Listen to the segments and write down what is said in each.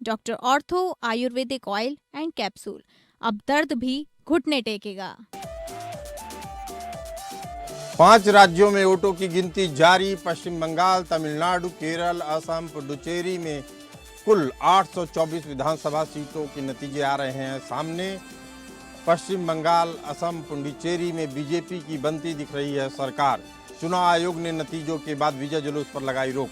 Doctor ortho Ayurvedic oil and capsule. अब दर्द भी घुटने टेकेगा। 5 राज्यों में वोटों की गिनती जारी। पश्चिम बंगाल, तमिलनाडु, केरल, असम, पुडुचेरी में कुल 824 विधानसभा सीटों के नतीजे आ रहे हैं सामने। पश्चिम बंगाल, असम, पुडुचेरी में बीजेपी की बनती दिख रही है सरकार। चुनाव आयोग ने नतीजों के बाद विजय जुलूस पर लगाई रोक।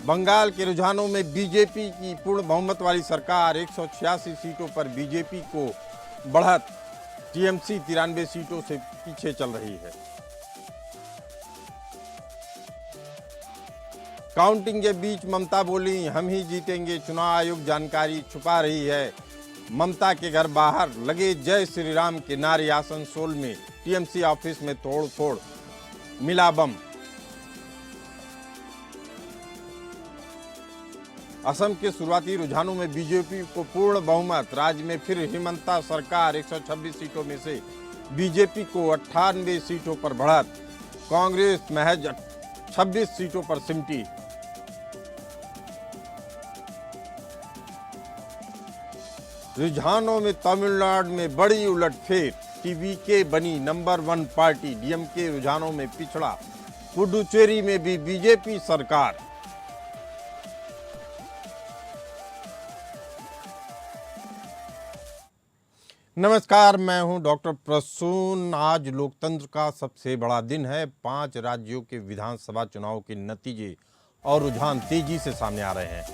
बंगाल के रुझानों में बीजेपी की पूर्ण बहुमत वाली सरकार। 186 सीटों पर बीजेपी को बढ़त। टीएमसी 93 सीटों से पीछे चल रही है। काउंटिंग के बीच ममता बोली, हम ही जीतेंगे। चुनाव आयोग जानकारी छुपा रही है। ममता के घर बाहर लगे जय श्री राम के नारे। आसनसोल में टीएमसी ऑफिस में तोड़ फोड़, मिला बम। असम के शुरुआती रुझानों में बीजेपी को पूर्ण बहुमत। राज्य में फिर हिमंता सरकार। 126 सीटों में से बीजेपी को 98 सीटों पर बढ़त। कांग्रेस महज 26 सीटों पर सिमटी। रुझानों में तमिलनाडु में बड़ी उलटफेर। टीवीके बनी नंबर 1 पार्टी। डीएमके रुझानों में पिछड़ा। पुडुचेरी में भी बीजेपी सरकार। नमस्कार, मैं हूं डॉक्टर प्रसून। आज लोकतंत्र का सबसे बड़ा दिन है। 5 राज्यों के विधानसभा चुनाव के नतीजे और रुझान तेजी से सामने आ रहे हैं।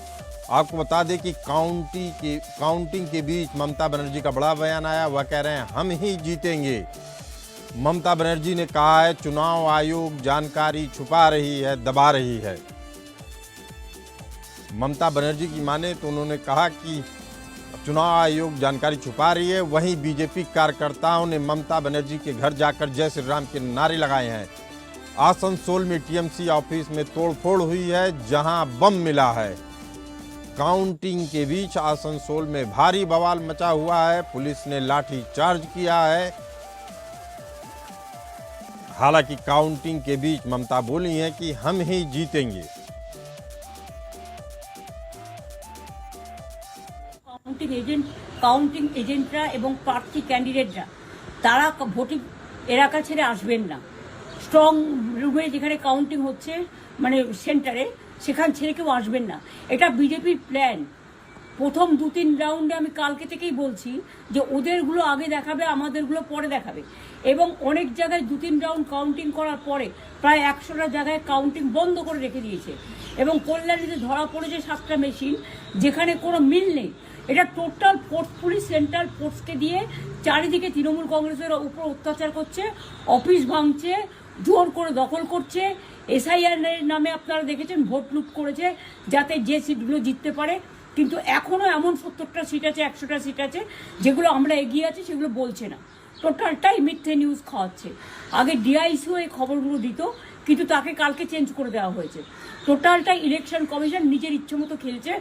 आपको बता दें कि काउंटिंग के बीच ममता बनर्जी का बड़ा बयान आया। वह कह रहे हैं हम ही जीतेंगे। ममता बनर्जी ने कहा है चुनाव आयोग जानकारी छुपा रही है, दबा रही है। ममता बनर्जी की माने तो उन्होंने कहा कि चुनाव आयोग जानकारी छुपा रही है। वहीं बीजेपी कार्यकर्ताओं ने ममता बनर्जी के घर जाकर जय श्री राम के नारे लगाए हैं। आसनसोल में टीएमसी ऑफिस में तोड़फोड़ हुई है, जहां बम मिला है। काउंटिंग के बीच आसनसोल में भारी बवाल मचा हुआ है। पुलिस ने लाठी चार्ज किया है। हालांकि काउंटिंग के बीच ममता बोली है कि हम ही जीतेंगे। কাউন্টিং এজেন্টরা এবং প্রার্থী ক্যান্ডিডেটরা তারা ভোটিং এলাকা ছেড়ে আসবেন না। স্ট্রং রুমে যেখানে কাউন্টিং হচ্ছে মানে সেন্টারে, সেখান ছেড়ে কেউ আসবেন না। এটা বিজেপির প্ল্যান। প্রথম 2-3 রাউন্ডে আমি কালকে থেকেই বলছি যে ওদেরগুলো আগে দেখাবে, আমাদেরগুলো পরে দেখাবে। এবং অনেক জায়গায় 2-3 রাউন্ড কাউন্টিং করার পরে প্রায় 100টা জায়গায় কাউন্টিং বন্ধ করে রেখে দিয়েছে। এবং কল্যাণীতে ধরা পড়েছে 7টা মেশিন, যেখানে কোনো মিল নেই। এটা টোটাল ফোর্স, পুলিশ সেন্ট্রাল ফোর্সকে দিয়ে চারিদিকে তৃণমূল কংগ্রেসের উপর অত্যাচার করছে, অফিস ভাঙছে, জোর করে দখল করছে। এসআইআর নামে আপনারা দেখেছেন ভোট লুট করেছে যাতে যে সিটগুলো জিততে পারে। কিন্তু এখনও এমন 70টা সিট আছে, 100টা সিট আছে যেগুলো আমরা এগিয়ে আছি, সেগুলো বলছে না। টোটালটাই মিথ্যে নিউজ খাওয়াচ্ছে। আগে ডিআইসিও এই খবরগুলো দিত, কিন্তু তাকে কালকে চেঞ্জ করে দেওয়া হয়েছে। টোটালটাই ইলেকশন কমিশন নিজের ইচ্ছে মতো খেলছে।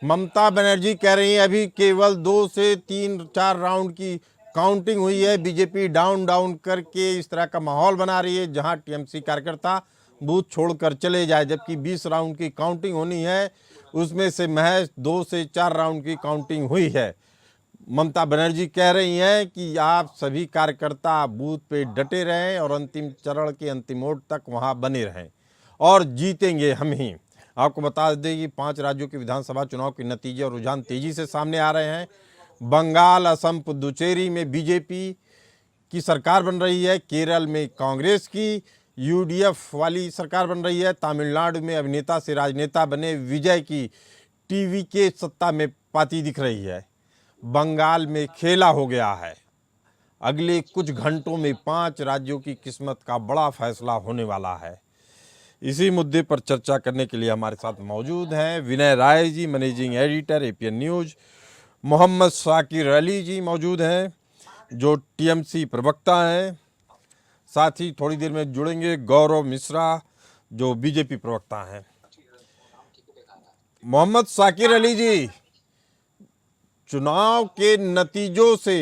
ममता बनर्जी कह रही है अभी केवल 2 से 3-4 राउंड की काउंटिंग हुई है। बीजेपी डाउन करके इस तरह का माहौल बना रही है जहां टीएमसी कार्यकर्ता बूथ छोड़कर चले जाए, जबकि 20 राउंड की काउंटिंग होनी है। उसमें से महज 2 से 4 राउंड की काउंटिंग हुई है। ममता बनर्जी कह रही हैं कि आप सभी कार्यकर्ता बूथ पे डटे रहें और अंतिम चरण के अंतिम वोट तक वहां बने रहें और जीतेंगे हम ही। आपको बता दें कि 5 राज्यों के विधानसभा चुनाव के नतीजे और रुझान तेजी से सामने आ रहे हैं। बंगाल, असम, पुडुचेरी में बीजेपी की सरकार बन रही है। केरल में कांग्रेस की यूडीएफ वाली सरकार बन रही है। तमिलनाडु में अभिनेता से राजनेता बने विजय की टीवीके सत्ता में पाती दिख रही है। बंगाल में खेला हो गया है। अगले कुछ घंटों में 5 राज्यों की किस्मत का बड़ा फैसला होने वाला है। इसी मुद्दे पर चर्चा करने के लिए हमारे साथ मौजूद हैं Vinay Rai ji, managing editor APN news. Mohammad Shakir Ali ji मौजूद हैं, जो टीएमसी प्रवक्ता हैं। साथ ही थोड़ी देर में जुड़ेंगे गौरव मिश्रा, जो बीजेपी प्रवक्ता हैं। मोहम्मद शाकिर अली जी, चुनाव के नतीजों से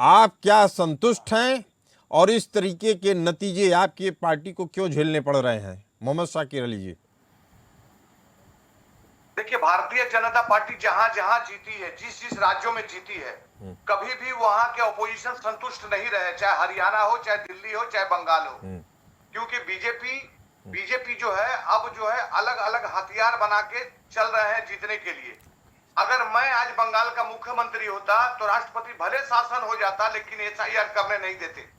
आप क्या संतुष्ट हैं और इस तरीके के नतीजे आपकी पार्टी को क्यों झेलने पड़ रहे हैं? मोहम्मद शाकिर अली जी। देखिए, भारतीय जनता पार्टी जहां जहां जीती है, जिस जिस राज्यों में जीती है, कभी भी वहां के ऑपोजिशन संतुष्ट नहीं रहे, चाहे हरियाणा हो, चाहे दिल्ली हो, चाहे बंगाल हो। क्योंकि बीजेपी जो है अब जो है अलग अलग हथियार बना के चल रहे हैं जीतने के लिए। अगर मैं आज बंगाल का मुख्यमंत्री होता तो राष्ट्रपति भले शासन हो जाता, लेकिन एसआईआर करने नहीं देते।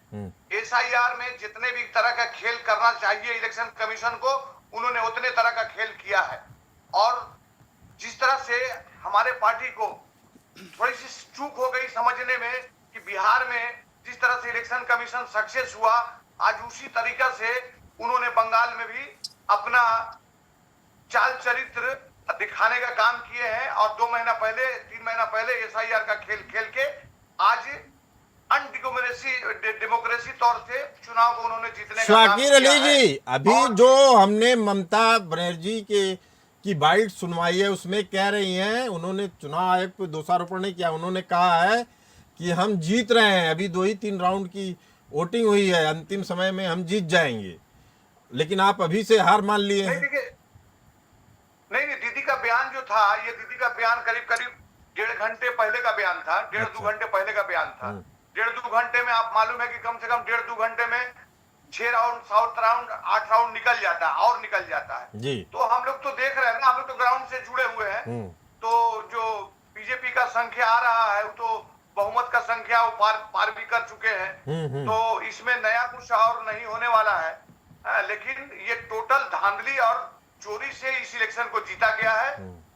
एसआईआर में जितने भी तरह का खेल करना चाहिए इलेक्शन कमीशन को, उन्होंने उतने तरह का खेल किया है। और जिस तरह से हमारे पार्टी को थोड़ी सी चूक हो गई समझने में कि बिहार में जिस तरह से इलेक्शन कमीशन सक्सेस हुआ, आज उसी तरीका से उन्होंने बंगाल में भी अपना चाल चरित्र दिखाने का काम किए हैं। और 2 महीना पहले 3 महीना पहले एसआईआर का खेल खेल के आज डेमोक्रेसी तौर से चुनाव को उन्होंने जीतने का काम शाकिर अली किया है। जी, अभी जो हमने ममता बनर्जी की बाइट सुनवाई है उसमें कह रही हैं, उन्होंने चुनाव आयोग पर दोषारोपण नहीं किया, उन्होंने कहा है कि हम जीत रहे हैं, अभी 2 ही 3 राउंड की वोटिंग हुई है, अंतिम समय में हम जीत जाएंगे, लेकिन आप अभी से हार मान लिए हैं। नहीं, दीदी का बयान जो था, ये दीदी का बयान करीब 1.5 घंटे पहले का बयान था, 1.5-2 घंटे पहले का बयान था। 1.5-2 घंटे में आप मालूम है कि कम से कम 1.5-2 घंटे में 6 राउंड 7 राउंड 8 राउंड निकल जाता है और निकल जाता है जी। तो हम लोग तो देख रहे हैं ना, हम लोग तो ग्राउंड से जुड़े हुए हैं। तो जो बीजेपी का संख्या आ रहा है तो बहुमत का संख्या वो पार भी कर चुके हैं। तो इसमें नया कुछ और नहीं होने वाला है। लेकिन ये टोटल धांधली और चोरी से इस इलेक्शन को जीता गया है,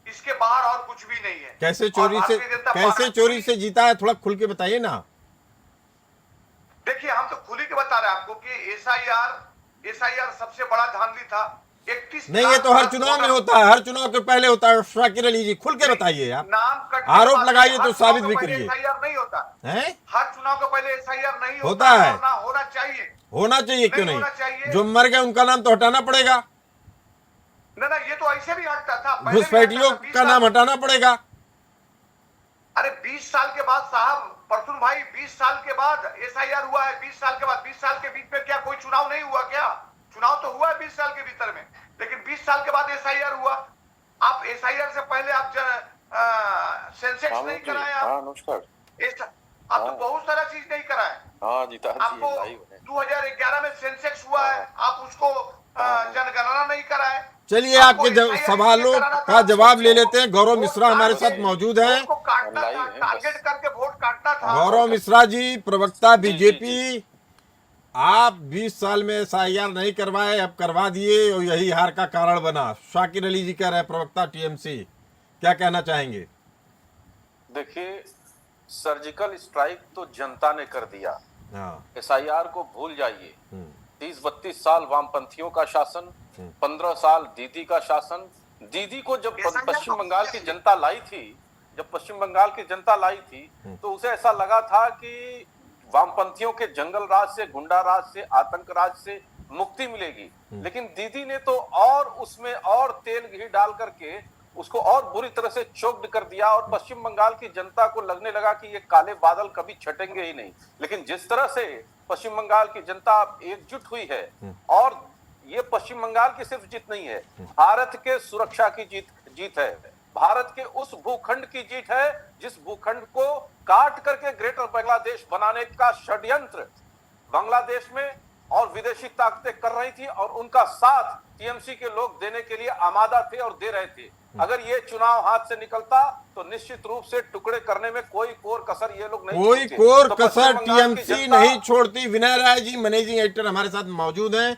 इसके बाहर और कुछ भी नहीं है। कैसे चोरी से जीता है, थोड़ा खुल के बताइए ना। देखिए, हम तो खुली के बता रहे हैं आपको कि एसआईआर सबसे बड़ा धांधली था। 31 नहीं, ये तो हर चुनाव में होता है, हर चुनाव के पहले होता है। शाकिर अली जी, खुल के बताइए, आप आरोप लगाइए तो साबित भी करिए। एसआईआर नहीं होता है, हर चुनाव के पहले एसआईआर नहीं होता है, ना होना चाहिए। होना चाहिए, क्यों नहीं? जो मर गए उनका नाम तो हटाना पड़ेगा ना, ये तो ऐसे भी हटता था। घुसपैठियों का नाम हटाना पड़ेगा। अरे 20 साल के बाद साहब परसुन भाई, 20 साल के बाद एसआईआर हुआ है। 20 साल के बाद, 20 साल के बीच में क्या कोई चुनाव नहीं हुआ क्या? चुनाव तो हुआ है 20 साल के भीतर में, लेकिन 20 साल के बाद एसआईआर हुआ। आप एसआईआर से पहले आप सेंसेक्स नहीं कराए, आप तो बहुत सारा चीज नहीं कराए। आपको 2011 में सेंसेक्स हुआ है, आप उसको जनगणना नहीं कराए। चलिए, आपके सवालों का जवाब ले लेते हैं। गौरव मिश्रा हमारे साथ मौजूद हैं। टारगेट करके वोट काटना था। गौरव मिश्रा जी, प्रवक्ता बीजेपी, आप 20 साल में एसआईआर नहीं करवाए, अब करवा दिए और यही हार का कारण बना। शाकिर अली जी कह रहे हैं, प्रवक्ता टीएमसी, क्या कहना चाहेंगे? देखिए, सर्जिकल स्ट्राइक तो जनता ने कर दिया। एसआईआर को भूल जाइए। 30-32 साल वामपंथियों का शासन, 15 साल दीदी का शासन। दीदी को जब पश्चिम बंगाल की जनता लाई थी, तो उसे ऐसा लगा था कि वामपंथियों के जंगल राज से, गुंडा राज से, आतंक राज से मुक्ति मिलेगी। लेकिन दीदी ने तो और उसमें और तेल घी डाल करके उसको और बुरी तरह से चोक्ड कर दिया, और पश्चिम बंगाल की जनता को लगने लगा कि ये काले बादल कभी छटेंगे ही नहीं। लेकिन जिस तरह से पश्चिम बंगाल की जनता एकजुट हुई है, और ये पश्चिम बंगाल की सिर्फ जीत नहीं है, भारत के सुरक्षा की जीत है, भारत के उस भूखंड की जीत है जिस भूखंड को काट करके ग्रेटर बांग्लादेश बनाने का षड्यंत्र बांग्लादेश में और विदेशी ताकतें कर रही थी, और उनका साथ टीएमसी के लोग देने के लिए आमादा थे और दे रहे थे। अगर ये चुनाव हाथ से निकलता तो निश्चित रूप से टुकड़े करने में कोई कोर कसर ये लोग नहीं कोई कोर कसर टीएमसी नहीं छोड़ती। विनय राय जी, मैनेजिंग एडिटर, हमारे साथ मौजूद हैं।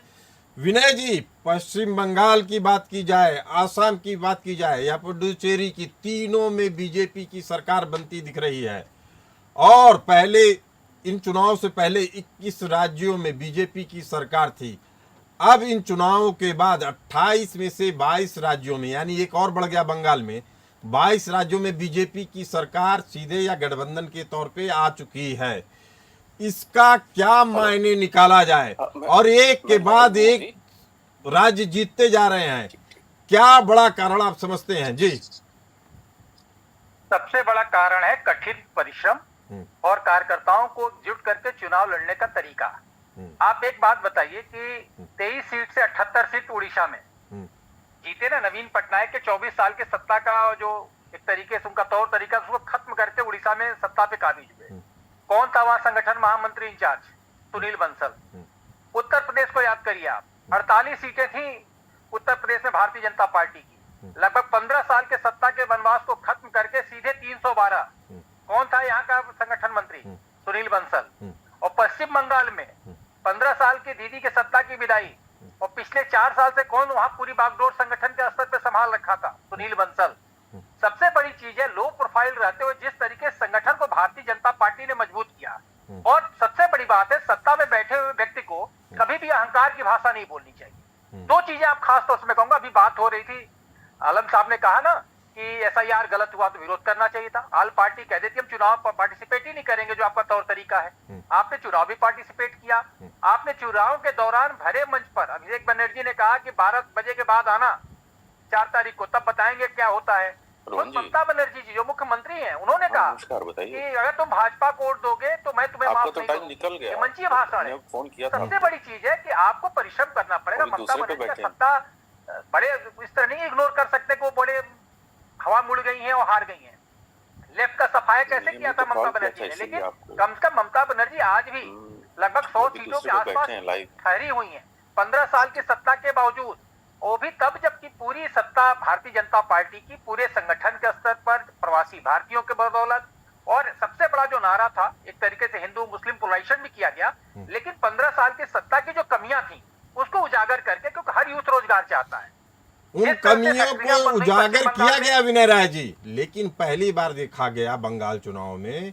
विनय जी, पश्चिम बंगाल की बात की जाए, आसाम की बात की जाए या पुडुचेरी की, तीनों में बीजेपी की सरकार बनती दिख रही है। और पहले, इन चुनाव से पहले 21 राज्यों में बीजेपी की सरकार थी। अब इन चुनावों के बाद 28 में से 22 राज्यों में, यानी एक और बढ़ गया बंगाल में, 22 राज्यों में बीजेपी की सरकार सीधे या गठबंधन के तौर पे आ चुकी है। इसका क्या मायने निकाला जाए? और एक के बाद एक राज्य जीतते जा रहे हैं, क्या बड़ा कारण आप समझते हैं? जी, सबसे बड़ा कारण है कठिन परिश्रम और कार्यकर्ताओं को जुट करके चुनाव लड़ने का तरीका। आप एक बात बताइए कि 23 सीट से 78 सीट उड़ीसा में जीते ना नवीन पटनायक के 24 साल के सत्ता का जो एक तरीके से उनका तौर तरीका उसको खत्म करके उड़ीसा में सत्ता पे काबिज हुए। कौन था वहां संगठन महामंत्री इंचार्ज? सुनील बंसल। उत्तर प्रदेश को याद करिए आप, 48 सीटें थी उत्तर प्रदेश में भारतीय जनता पार्टी की, लगभग 15 साल के सत्ता के वनवास को खत्म करके सीधे 312। कौन था यहाँ का संगठन मंत्री? सुनील बंसल। और पश्चिम बंगाल में 15 साल की दीदी के सत्ता की विदाई और पिछले 4 साल से कौन वहां पूरी बागडोर संगठन के स्तर पे संभाल रखा था? सुनील बंसल। सबसे बड़ी चीज है लो प्रोफाइल रहते हुए जिस तरीके से संगठन को भारतीय जनता पार्टी ने मजबूत किया। और सबसे बड़ी बात है सत्ता में बैठे हुए व्यक्ति को कभी भी अहंकार की भाषा नहीं बोलनी चाहिए। 2 चीजें आप खास तौर से मैं कहूंगा, अभी बात हो रही थी, आलम साहब ने कहा ना कि एसआईआर गलत हुआ तो विरोध करना चाहिए था। आल पार्टी कह देती हम चुनाव पार्टिसिपेट ही नहीं करेंगे जो आपका तौर तरीका है। आपने चुनाव भी पार्टिसिपेट किया। आपने चुनाव के दौरान भरे मंच पर अभिषेक बनर्जी ने कहा कि 12 बजे के बाद आना 4 तारीख को, तब बताएंगे क्या होता है। और ममता बनर्जी जी जो मुख्यमंत्री हैं उन्होंने कहा कि अगर तुम भाजपा को वोट दोगे तो मैं तुम्हें माफ नहीं करूंगा। ये मंचीय भाषण है। सबसे बड़ी चीज है कि आपको परिश्रम करना पड़ेगा। ममता बनर्जी का सत्ता बड़े इस तरह नहीं इग्नोर कर सकते कि वो बड़े हवा मुड़ गई हैं और हार गई हैं। लेफ्ट का सफाया कैसे किया था ममता बनर्जी ने, लेकिन कम से कम ममता बनर्जी आज भी लगभग 100 सीटों के आसपास ठहरी हुई हैं 15 साल की सत्ता के बावजूद। वो भी तब जबकि पूरी सत्ता भारतीय जनता पार्टी की पूरे संगठन के स्तर पर प्रवासी भारतीयों के बदौलत, और सबसे बड़ा जो नारा था एक तरीके से हिंदू मुस्लिम पोलराइजेशन भी किया गया, लेकिन 15 साल की सत्ता की जो कमियां थी उसको उजागर करके, क्योंकि हर यूथ रोजगार चाहता है, उन कमियों को उजागर किया गया विनय राय जी। लेकिन पहली बार देखा गया बंगाल चुनाव में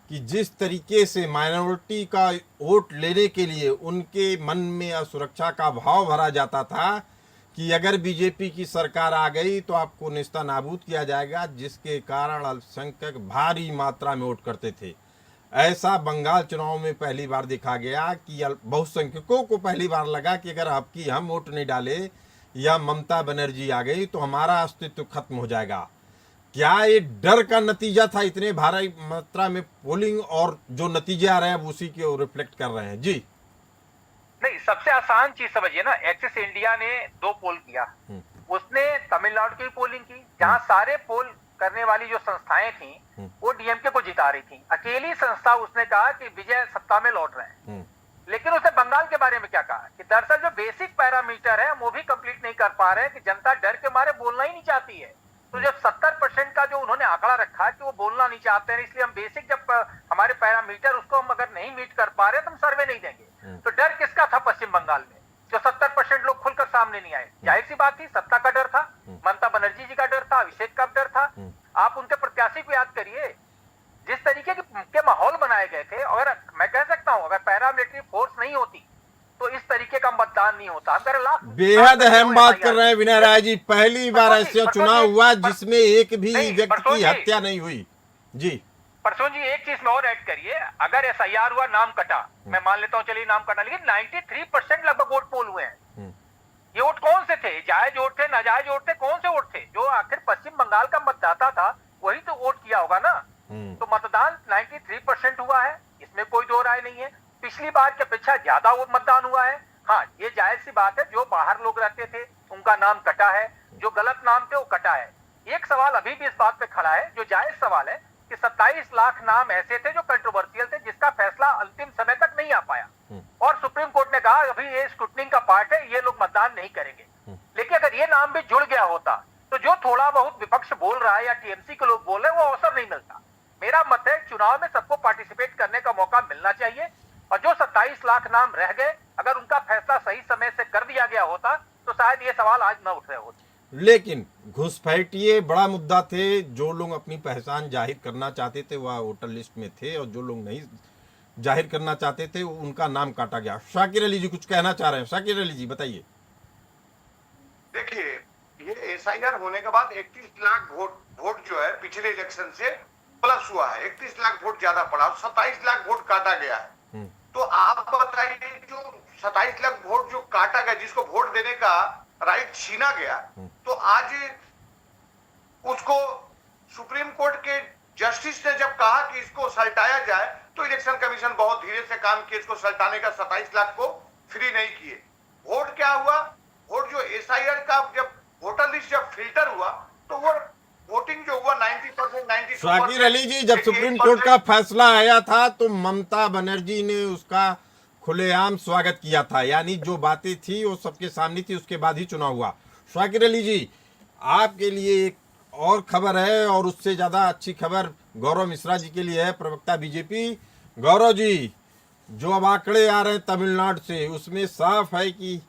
कि जिस तरीके से माइनॉरिटी का वोट लेने के लिए उनके मन में असुरक्षा का भाव भरा जाता था कि अगर बीजेपी की सरकार आ गई तो आपको नेस्ता नाबूद किया जाएगा, जिसके कारण अल्पसंख्यक भारी मात्रा में वोट करते थे। ऐसा बंगाल चुनाव में पहली बार देखा गया कि बहुसंख्यकों को पहली बार लगा कि अगर आपकी हम वोट नहीं डाले या ममता बनर्जी आ गई तो हमारा अस्तित्व खत्म हो जाएगा। क्या ये डर का नतीजा था इतने भारी मात्रा में पोलिंग, और जो नतीजे आ रहे हैं उसी के रिफ्लेक्ट कर रहे हैं? जी नहीं, सबसे आसान चीज समझिए ना, एक्सिस इंडिया ने 2 पोल किया। उसने तमिलनाडु की पोलिंग की जहां सारे पोल करने वाली जो संस्थाएं थी वो डीएमके को जिता रही थी। अकेली संस्था उसने कहा कि विजय सत्ता में लौट रहे हैं। लेकिन उसने बंगाल के बारे में क्या कहा कि दरअसल जो बेसिक पैरामीटर है वो भी कंप्लीट नहीं कर पा रहे हैं, कि जनता डर के मारे बोलना ही नहीं चाहती है। तो जब 70% का जो उन्होंने आंकड़ा रखा है कि वो बोलना नहीं चाहते हैं, इसलिए हम बेसिक जब हमारे पैरामीटर उसको हम अगर नहीं मीट कर पा रहे तो हम सर्वे नहीं देंगे। तो डर किसका था पश्चिम बंगाल में? जो 70% लोग खुलकर सामने नहीं आए। जाहिर सी बात थी, सत्ता का डर था, ममता बनर्जी जी का डर था, अभिषेक का डर था। आप उनके प्रत्याशी को याद करिए, जिस तरीके के माहौल बनाए गए थे। अगर मैं कह सकता हूं अगर पैरामिलिट्री फोर्स नहीं होती तो इस तरीके का मतदान नहीं होता। बेहद अहम बात कर रहे हैं विनय राय जी। पहली बार ऐसा चुनाव हुआ जिसमें एक भी व्यक्ति की हत्या नहीं हुई। जी परसों जी एक चीज में और ऐड करिए, अगर एसआईआर हुआ, नाम कटा, मैं मान लेता हूं चलिए नाम कटा, लेकिन 93% लगभग वोट पोल हुए हैं। ये वोट कौन से थे? जायज वोट थे, नाजायज वोट थे? कौन से वोट थे? जो आखिर पश्चिम बंगाल का मतदाता था वही तो वोट किया होगा ना। तो मतदान 93% हुआ है, इसमें कोई दो राय नहीं है। पिछली बार की अपेक्षा ज्यादा वो मतदान हुआ है। हाँ, ये जायज सी बात है, जो बाहर लोग रहते थे उनका नाम कटा है, जो गलत नाम थे वो कटा है। एक सवाल अभी भी इस बात पे खड़ा है, जो जायज सवाल है कि 27 लाख नाम ऐसे थे जो कंट्रोवर्शियल थे, जिसका फैसला अंतिम समय तक नहीं आ पाया। और सुप्रीम कोर्ट ने कहा अभी ये स्क्रूटनिंग का पार्ट है, ये लोग मतदान नहीं करेंगे। लेकिन अगर ये नाम भी जुड़ गया होता तो जो थोड़ा बहुत विपक्ष बोल रहा है या टीएमसी के लोग बोल रहे हैं वो अवसर नहीं मिलता। मेरा मत है चुनाव में सबको पार्टिसिपेट करने का मौका मिलना चाहिए, और जो 27 लाख नाम रह गए अगर उनका फैसला सही समय से कर दिया गया होता तो शायद ये सवाल आज न उठ रहे होते। लेकिन घुसपैठिए बड़ा मुद्दा थे। जो लोग अपनी पहचान जाहिर करना चाहते थे वह वोटर लिस्ट में थे, और जो लोग नहीं जाहिर करना चाहते थे उनका नाम काटा गया। शाकिर अली जी कुछ कहना चाह रहे हैं? शाकिर अली जी बताइए। देखिए, ये एसआईआर होने के बाद 31 लाख वोट जो है पिछले इलेक्शन से प्लस हुआ है। 31 लाख वोट ज्यादा पड़ा, 27 लाख वोट काटा गया है। तो आप बताइए, जो 27 लाख वोट जो काटा गया, जिसको वोट देने का राइट छीना गया, तो आज उसको सुप्रीम कोर्ट के जस्टिस ने जब कहा कि इसको सल्टाया जाए तो इलेक्शन कमीशन बहुत धीरे से काम किए, इसको सल्टाने का 27 लाख को फ्री नहीं किए। वोट क्या हुआ, वोट जो एसआईआर का जब वोटर लिस्ट जब फिल्टर हुआ तो वो वोटिंग जो हुआ 90%, 92%। शाकिर अली जी, जब सुप्रीम कोर्ट का फैसला आया था तो ममता बनर्जी ने उसका खुलेआम स्वागत किया था, यानी जो बातें थी वो सबके सामने थी, उसके बाद ही चुनाव हुआ। शाकिर अली जी, आपके लिए एक और खबर है और उससे ज्यादा अच्छी खबर गौरव मिश्रा जी के लिए है, प्रवक्ता बीजेपी। गौरव जी, जो अब आंकड़े आ रहे हैं तमिलनाडु से, उसमें साफ है कि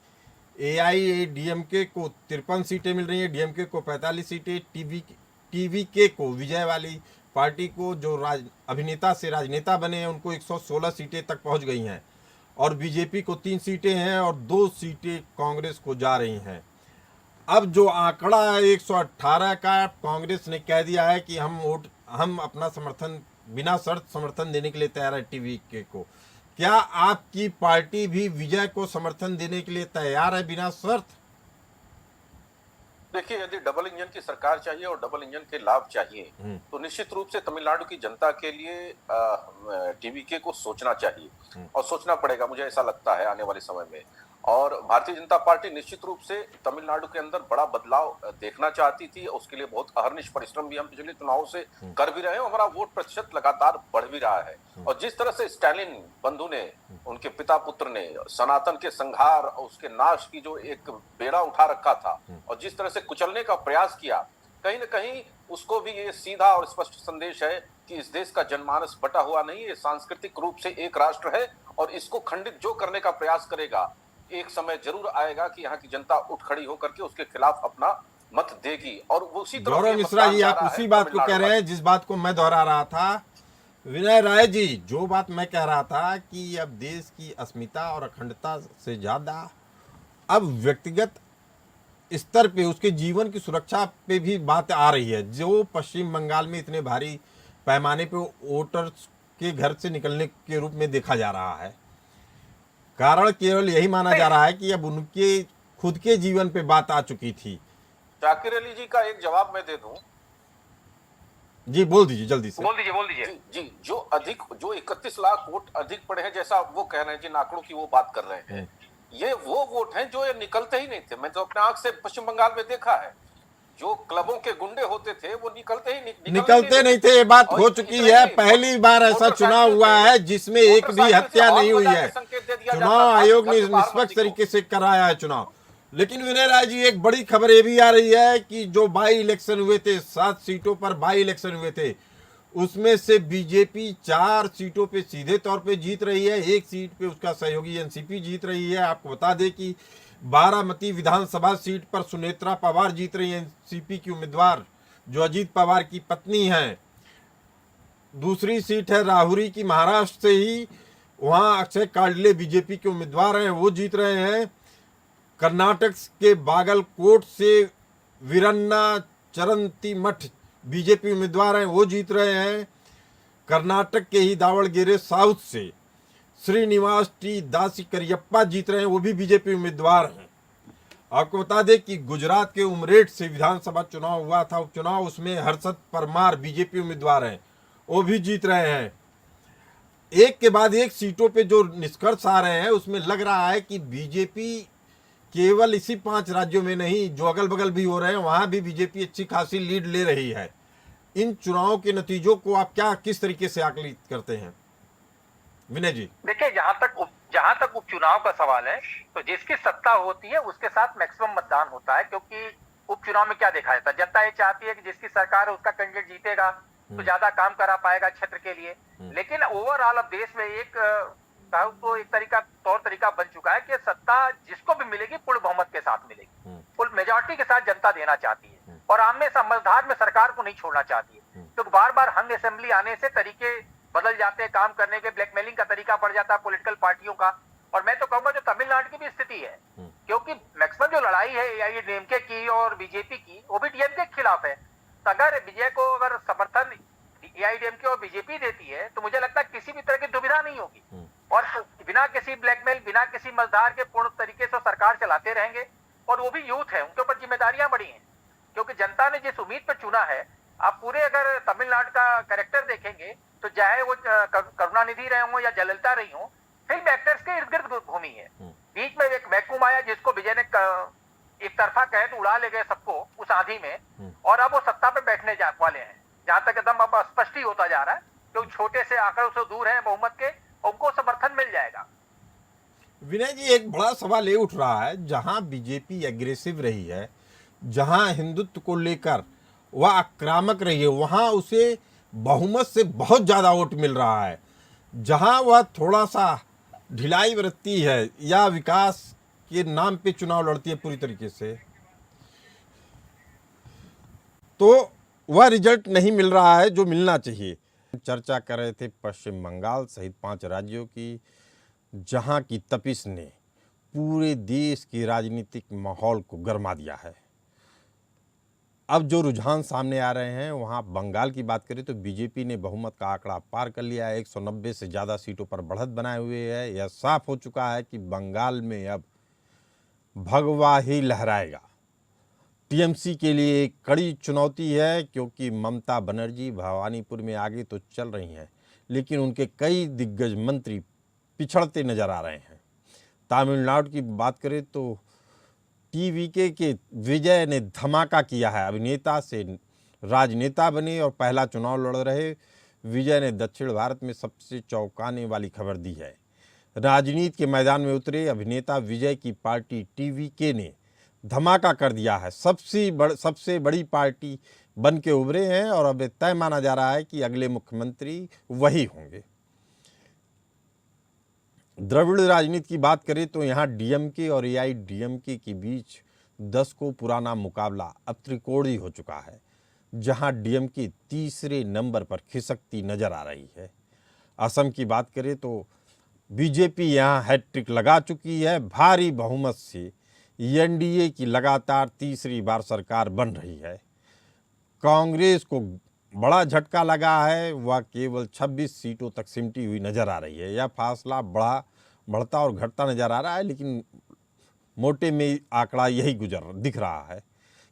एआईएडीएमके को 53 सीटें मिल रही हैं, डीएमके को 45 सीटें, टीवीके को, विजय वाली पार्टी को, जो अभिनेता से राजनेता बने हैं, उनको 116 सीटें तक पहुंच गई हैं, और बीजेपी को 3 सीटें हैं और 2 सीटें कांग्रेस को जा रही हैं। अब जो आंकड़ा है 118 का, कांग्रेस ने कह दिया है कि हम अपना समर्थन बिना शर्त समर्थन देने के लिए तैयार है टीवीके को। क्या आपकी पार्टी भी विजय को समर्थन देने के लिए तैयार है बिना शर्त? देखिए, यदि डबल इंजन की सरकार चाहिए और डबल इंजन के लाभ चाहिए तो निश्चित रूप से तमिलनाडु की जनता के लिए टीवीके को सोचना चाहिए और सोचना पड़ेगा, मुझे ऐसा लगता है आने वाले समय में। और भारतीय जनता पार्टी निश्चित रूप से तमिलनाडु के अंदर बड़ा बदलाव देखना चाहती थी, उसके लिए बहुत अहर्निश परिश्रम भी हम पिछले चुनावों से कर भी रहे हैं, हमारा वोट प्रतिशत लगातार बढ़ भी रहा है। और जिस तरह से स्टालिन बंधु ने, उनके पिता पुत्र ने सनातन के संहार और उसके नाश की जो एक बेड़ा उठा रखा था और जिस तरह से कुचलने का प्रयास किया, कहीं न कहीं उसको भी ये सीधा और स्पष्ट संदेश है कि इस देश का जनमानस बटा हुआ नहीं, ये सांस्कृतिक रूप से एक राष्ट्र है और इसको खंडित जो करने का प्रयास करेगा, एक समय जरूर आएगा कि यहाँ की जनता उठ खड़ी होकर के उसके खिलाफ अपना मत देगी। और उसी तरह गौरव मिश्रा जी, आप उसी बात को कह रहे हैं जिस बात को मैं दोहरा रहा था। विनय राय जी, जो बात मैं कह रहा था कि अब देश की अस्मिता और अखंडता से ज्यादा अब व्यक्तिगत स्तर पे उसके जीवन की सुरक्षा पे भी बात आ रही है। जो पश्चिम बंगाल में इतने भारी पैमाने पे वोटर्स के घर से निकलने के रूप में देखा जा रहा है, कारण केवल यही माना जा रहा है कि अब उनके खुद के जीवन पे बात आ चुकी थी। शाकिर अली जी का एक जवाब मैं दे दूं। जी बोल दीजिए, जल्दी से बोल दीजिए। जी, जो 31 लाख वोट अधिक पड़े हैं, जैसा वो कह रहे हैं, जिन आंकड़ों की वो बात कर रहे हैं, ये वो वोट हैं जो ये निकलते ही नहीं थे। मैं तो अपने आंख से पश्चिम बंगाल में देखा है, जो क्लबों के गुंडे होते थे वो निकलते नहीं थे। ये बात हो चुकी है, पहली बार ऐसा चुनाव हुआ है जिसमें एक भी हत्या नहीं हुई है। चुनाव आयोग ने निष्पक्ष तरीके से कराया है चुनाव। लेकिन विनय राय जी, एक बड़ी खबर ये भी आ रही है कि जो बाई इलेक्शन हुए थे, 7 सीटों पर बाई इलेक्शन हुए थे, उसमें से बीजेपी 4 सीटों पे सीधे तौर पे जीत रही है, 1 सीट पे उसका सहयोगी एनसीपी जीत रही है। आपको बता दें कि बारामती विधानसभा सीट पर सुनेत्रा पवार जीत रही है, एनसीपी की उम्मीदवार जो अजीत पवार की पत्नी हैं। दूसरी सीट है राहुरी की, महाराष्ट्र से ही, वहां अक्षय कांडले बीजेपी के उम्मीदवार हैं, वो जीत रहे हैं। कर्नाटक के बागलकोट से वीरन्ना चरंती मठ बीजेपी उम्मीदवार हैं, वो जीत रहे हैं। कर्नाटक के ही दावणगेरे साउथ से श्रीनिवास टी दासी करियप्पा जीत रहे हैं, वो भी बीजेपी उम्मीदवार हैं। आपको बता दें कि गुजरात के उमरेठ से विधानसभा चुनाव हुआ था, उपचुनाव, उसमें हर्षद परमार बीजेपी उम्मीदवार हैं, वो भी जीत रहे हैं। एक के बाद एक सीटों पे जो निष्कर्ष आ रहे हैं उसमें लग रहा है कि बीजेपी केवल इसी 5 राज्यों में नहीं, जो अगल बगल भी हो रहे हैं वहां भी बीजेपी अच्छी खासी लीड ले रही है। इन चुनाव के नतीजों को आप किस तरीके से आकलित करते हैं विनय जी? देखिए, जहां तक उपचुनाव का सवाल है, तो जिसकी सत्ता होती है उसके साथ मैक्सिमम मतदान होता है, क्योंकि उपचुनाव में क्या देखा जाता है, जनता ये चाहती है कि जिसकी सरकार है उसका कैंडिडेट जीतेगा तो ज्यादा काम करा पाएगा क्षेत्र के लिए। लेकिन ओवरऑल अब देश में एक तो एक तौर तरीका बन चुका है कि सत्ता जिसको भी मिलेगी पूर्ण बहुमत के साथ मिलेगी, फुल मेजॉरिटी के साथ जनता देना चाहती है और आमने समझदार में सरकार को नहीं छोड़ना चाहती है। तो बार बार हंग असेंबली आने से तरीके बदल जाते हैं, काम करने के ब्लैकमेलिंग का तरीका बढ़ जाता है पॉलिटिकल पार्टियों का। और मैं तो कहूंगा जो तमिलनाडु की भी स्थिति है, क्योंकि मैक्सिमम जो लड़ाई है एआईएडीएमके की और बीजेपी की, वो भी डीएमके के खिलाफ है। तो अगर विजय को अगर समर्थन एआईएडीएमके और बीजेपी देती है तो मुझे लगता है किसी भी तरह की दुविधा नहीं होगी और बिना किसी ब्लैकमेल, बिना किसी मजदार के पूर्ण तरीके से सरकार चलाते रहेंगे। और वो भी यूथ है, उनके ऊपर जिम्मेदारियां बड़ी हैं, क्योंकि जनता ने जिस उम्मीद पर चुना है, आप पूरे अगर तमिलनाडु का कैरेक्टर देखेंगे तो चाहे वो करुणानिधि रहे हों या जयललिता रही हों, फिल्म एक्टर्स के इर्द गिर्द घूमी है। बीच में एक वैक्यूम आया जिसको विजय ने एक तरफा कहे तो उड़ा ले गए सबको उस आंधी में, और अब वो सत्ता पे बैठने वाले हैं। जहां तक एकदम अब स्पष्ट ही होता जा रहा है, क्योंकि छोटे से आंकड़ों से दूर है बहुमत के, उनको समर्थन मिल जाएगा। विनय जी, एक बड़ा सवाल ये उठ रहा है, जहां बीजेपी एग्रेसिव रही है, जहां हिंदुत्व को लेकर वह आक्रामक रही है, वहां उसे बहुमत से बहुत ज्यादा वोट मिल रहा है। जहां वह थोड़ा सा ढिलाई बरतती है या विकास के नाम पे चुनाव लड़ती है पूरी तरीके से, तो वह रिजल्ट नहीं मिल रहा है जो मिलना चाहिए। चर्चा कर रहे थे पश्चिम बंगाल सहित 5 राज्यों की, जहां की तपिश ने पूरे देश के राजनीतिक माहौल को गरमा दिया है। अब जो रुझान सामने आ रहे हैं, वहां बंगाल की बात करें तो बीजेपी ने बहुमत का आंकड़ा पार कर लिया है, 190 से ज़्यादा सीटों पर बढ़त बनाए हुए है। यह साफ हो चुका है कि बंगाल में अब भगवा ही लहराएगा। टीएमसी के लिए एक कड़ी चुनौती है, क्योंकि ममता बनर्जी भवानीपुर में आगे तो चल रही हैं, लेकिन उनके कई दिग्गज मंत्री पिछड़ते नजर आ रहे हैं। तमिलनाडु की बात करें तो टीवीके के विजय ने धमाका किया है, अभिनेता से राजनेता बने और पहला चुनाव लड़ रहे विजय ने दक्षिण भारत में सबसे चौंकाने वाली खबर दी है। राजनीति के मैदान में उतरे अभिनेता विजय की पार्टी टीवीके ने धमाका कर दिया है, सबसे बड़ी पार्टी बन के उभरे हैं और अब तय माना जा रहा है कि अगले मुख्यमंत्री वही होंगे। द्रविड़ राजनीति की बात करें तो यहाँ डीएमके और एआईडीएमके के बीच 10 को पुराना मुकाबला अब त्रिकोणीय हो चुका है, जहाँ डीएमके तीसरे नंबर पर खिसकती नजर आ रही है। असम की बात करें तो बीजेपी यहाँ हैट्रिक लगा चुकी है, भारी बहुमत से एनडीए की लगातार तीसरी बार सरकार बन रही है। कांग्रेस को बड़ा झटका लगा है, वह केवल 26 सीटों तक सिमटी हुई नजर आ रही है। यह फासला बढ़ता और घटता नजर आ रहा है, लेकिन मोटे में आंकड़ा यही दिख रहा है।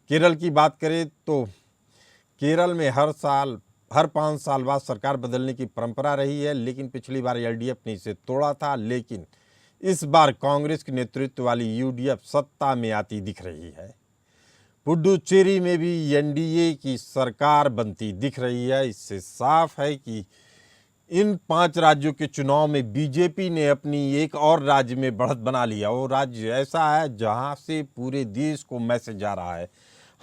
केरल की बात करें तो केरल में हर 5 साल बाद सरकार बदलने की परंपरा रही है, लेकिन पिछली बार एलडीएफ ने इसे तोड़ा था। लेकिन इस बार कांग्रेस के नेतृत्व वाली यूडीएफ सत्ता में आती दिख रही है। पुडुचेरी में भी एनडीए की सरकार बनती दिख रही है। इससे साफ है कि इन 5 राज्यों के चुनाव में बीजेपी ने अपनी एक और राज्य में बढ़त बना लिया। वो राज्य ऐसा है जहां से पूरे देश को मैसेज जा रहा है।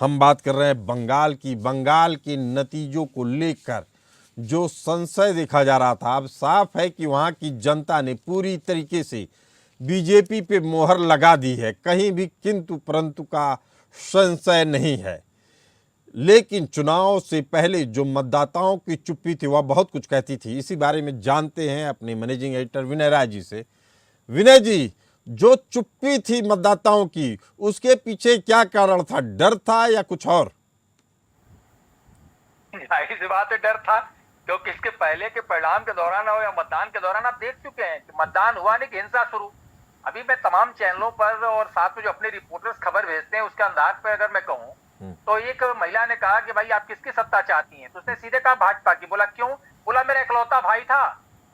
हम बात कर रहे हैं बंगाल की। बंगाल के नतीजों को लेकर जो संशय देखा जा रहा था, अब साफ है कि वहां की जनता ने पूरी तरीके से बीजेपी पे मोहर लगा दी है। कहीं भी किंतु परंतु का संशय नहीं है। लेकिन चुनाव से पहले जो मतदाताओं की चुप्पी थी वह बहुत कुछ कहती थी। इसी बारे में जानते हैं अपने मैनेजिंग एडिटर विनय राय जी से। विनय जी, जो चुप्पी थी मतदाताओं की, उसके पीछे क्या कारण था? डर था या कुछ और? जाहिर सी बात है, डर था, क्योंकि इसके पहले के परिणाम के दौरान हो या मतदान के दौरान आप देख चुके हैं कि मतदान हुआ नहीं कि हिंसा शुरू। अभी मैं तमाम चैनलों पर और साथ में जो अपने रिपोर्टर्स खबर भेजते हैं उसके अंदाज पर अगर मैं कहूँ तो एक महिला ने कहा कि भाई आप किसकी सत्ता चाहती हैं, तो उसने सीधे कहा भाजपा की। बोला क्यों? बोला मेरा इकलौता भाई था,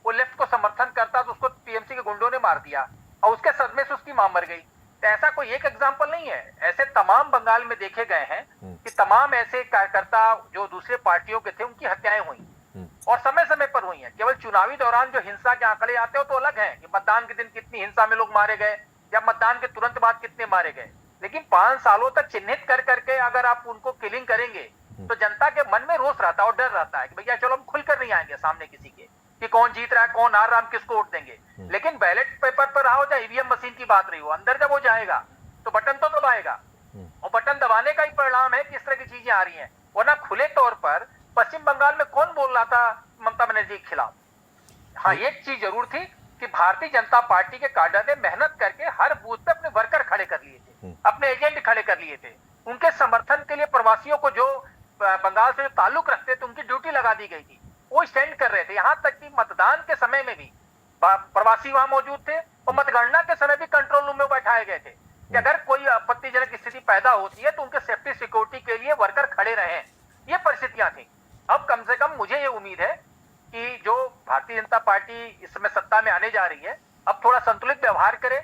वो लेफ्ट को समर्थन करता तो उसको टीएमसी के गुंडों ने मार दिया और उसके सदमे से उसकी मां मर गई। तो ऐसा कोई एक एग्जाम्पल नहीं है, ऐसे तमाम बंगाल में देखे गए हैं कि तमाम ऐसे कार्यकर्ता जो दूसरे पार्टियों के थे उनकी हत्याएं हुई और समय समय पर हुई हैं। केवल चुनावी दौरान जो हिंसा के आंकड़े आते हो तो अलग है कि मतदान के दिन कितनी हिंसा में लोग मारे गए या मतदान के तुरंत बाद कितने मारे गए, लेकिन 5 सालों तक चिन्हित कर करके अगर आप उनको किलिंग करेंगे तो जनता के मन में रोष रहता है और डर रहता है कि भैया चलो हम खुलकर नहीं आएंगे सामने किसी के कि कौन जीत रहा है कौन हार रहा है, हम किसको वोट देंगे। लेकिन बैलेट पेपर पर रहा हो चाहे ईवीएम मशीन की बात रही हो, अंदर जब वो जाएगा तो बटन तो दबाएगा और बटन दबाने का ही परिणाम है कि इस तरह की चीजें आ रही हैं। वरना खुले तौर पर पश्चिम बंगाल में कौन बोल रहा था ममता बनर्जी के खिलाफ? हाँ, एक चीज जरूर थी कि भारतीय जनता पार्टी के काडर ने मेहनत करके हर बूथ पे अपने वर्कर खड़े कर लिए थे, अपने एजेंट खड़े कर लिए थे। उनके समर्थन के लिए प्रवासियों को जो बंगाल से जो ताल्लुक रखते थे उनकी ड्यूटी लगा दी गई थी, वो स्टैंड कर रहे थे। यहाँ तक कि मतदान के समय में भी प्रवासी वहां मौजूद थे और मतगणना के समय भी कंट्रोल रूम में बैठाए गए थे कि अगर कोई आपत्तिजनक स्थिति पैदा होती है तो उनके सेफ्टी सिक्योरिटी के लिए वर्कर खड़े रहे। ये परिस्थितियां थी। अब कम से कम मुझे ये उम्मीद है कि जो भारतीय जनता पार्टी इस समय सत्ता में आने जा रही है, अब थोड़ा संतुलित व्यवहार करे,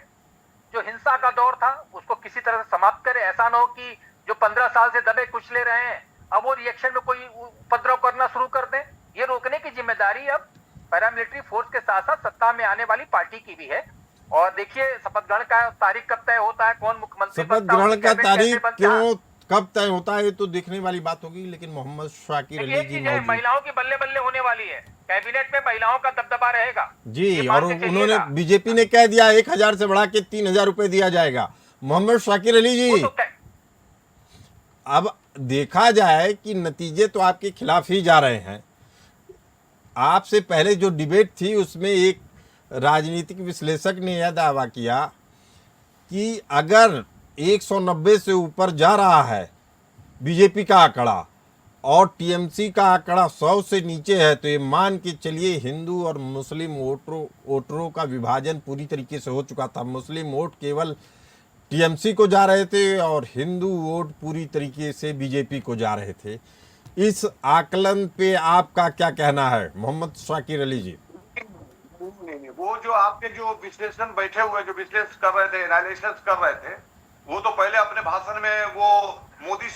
जो हिंसा का दौर था उसको किसी तरह से समाप्त करे। ऐसा ना हो कि जो 15 साल से दबे कुचले रहे हैं अब वो रिएक्शन में कोई उपद्रव करना शुरू कर दें। ये रोकने की जिम्मेदारी अब पैरामिलिट्री फोर्स के साथ साथ सत्ता में आने वाली पार्टी की भी है। और देखिए शपथ ग्रहण का तारीख कब तय होता है, कौन मुख्यमंत्री शपथ बनता है, ग्रहण उनकी का कैबिनेट तारीख कैसे बनता है। क्यों कब तय होता है ये तो देखने वाली बात होगी, लेकिन मोहम्मद शाकिर अली एक जी चीज है, मौजूद महिलाओं की बल्ले बल्ले होने वाली है, कैबिनेट में महिलाओं का दबदबा रहेगा जी। ये और मान के उन्होंने चलिएगा। बीजेपी ने कह दिया 1000 से बढ़ा के 3000 रुपए दिया जाएगा। मोहम्मद शाकिर अली वो जी, तो अब देखा जाए कि नतीजे तो आपके खिलाफ ही जा रहे हैं। आपसे पहले जो डिबेट थी उसमें एक राजनीतिक विश्लेषक ने यह दावा किया कि अगर 190 से ऊपर जा रहा है बीजेपी का आंकड़ा और टीएमसी का आंकड़ा 100 से नीचे है, तो ये मान के चलिए हिंदू और मुस्लिम वोटरों का विभाजन पूरी तरीके से हो चुका था। मुस्लिम वोट केवल टीएमसी को जा रहे थे और हिंदू वोट पूरी तरीके से बीजेपी को जा रहे थे। इस आकलन पे आपका क्या कहना है मोहम्मद शाकिर अली जी? नहीं, वो जो आपके जो विश्लेषण बैठे हुए जो विश्लेषण कर रहे थे, एनालिसिस कर रहे थे, वो तो पहले अपने भाषण में वो मोदी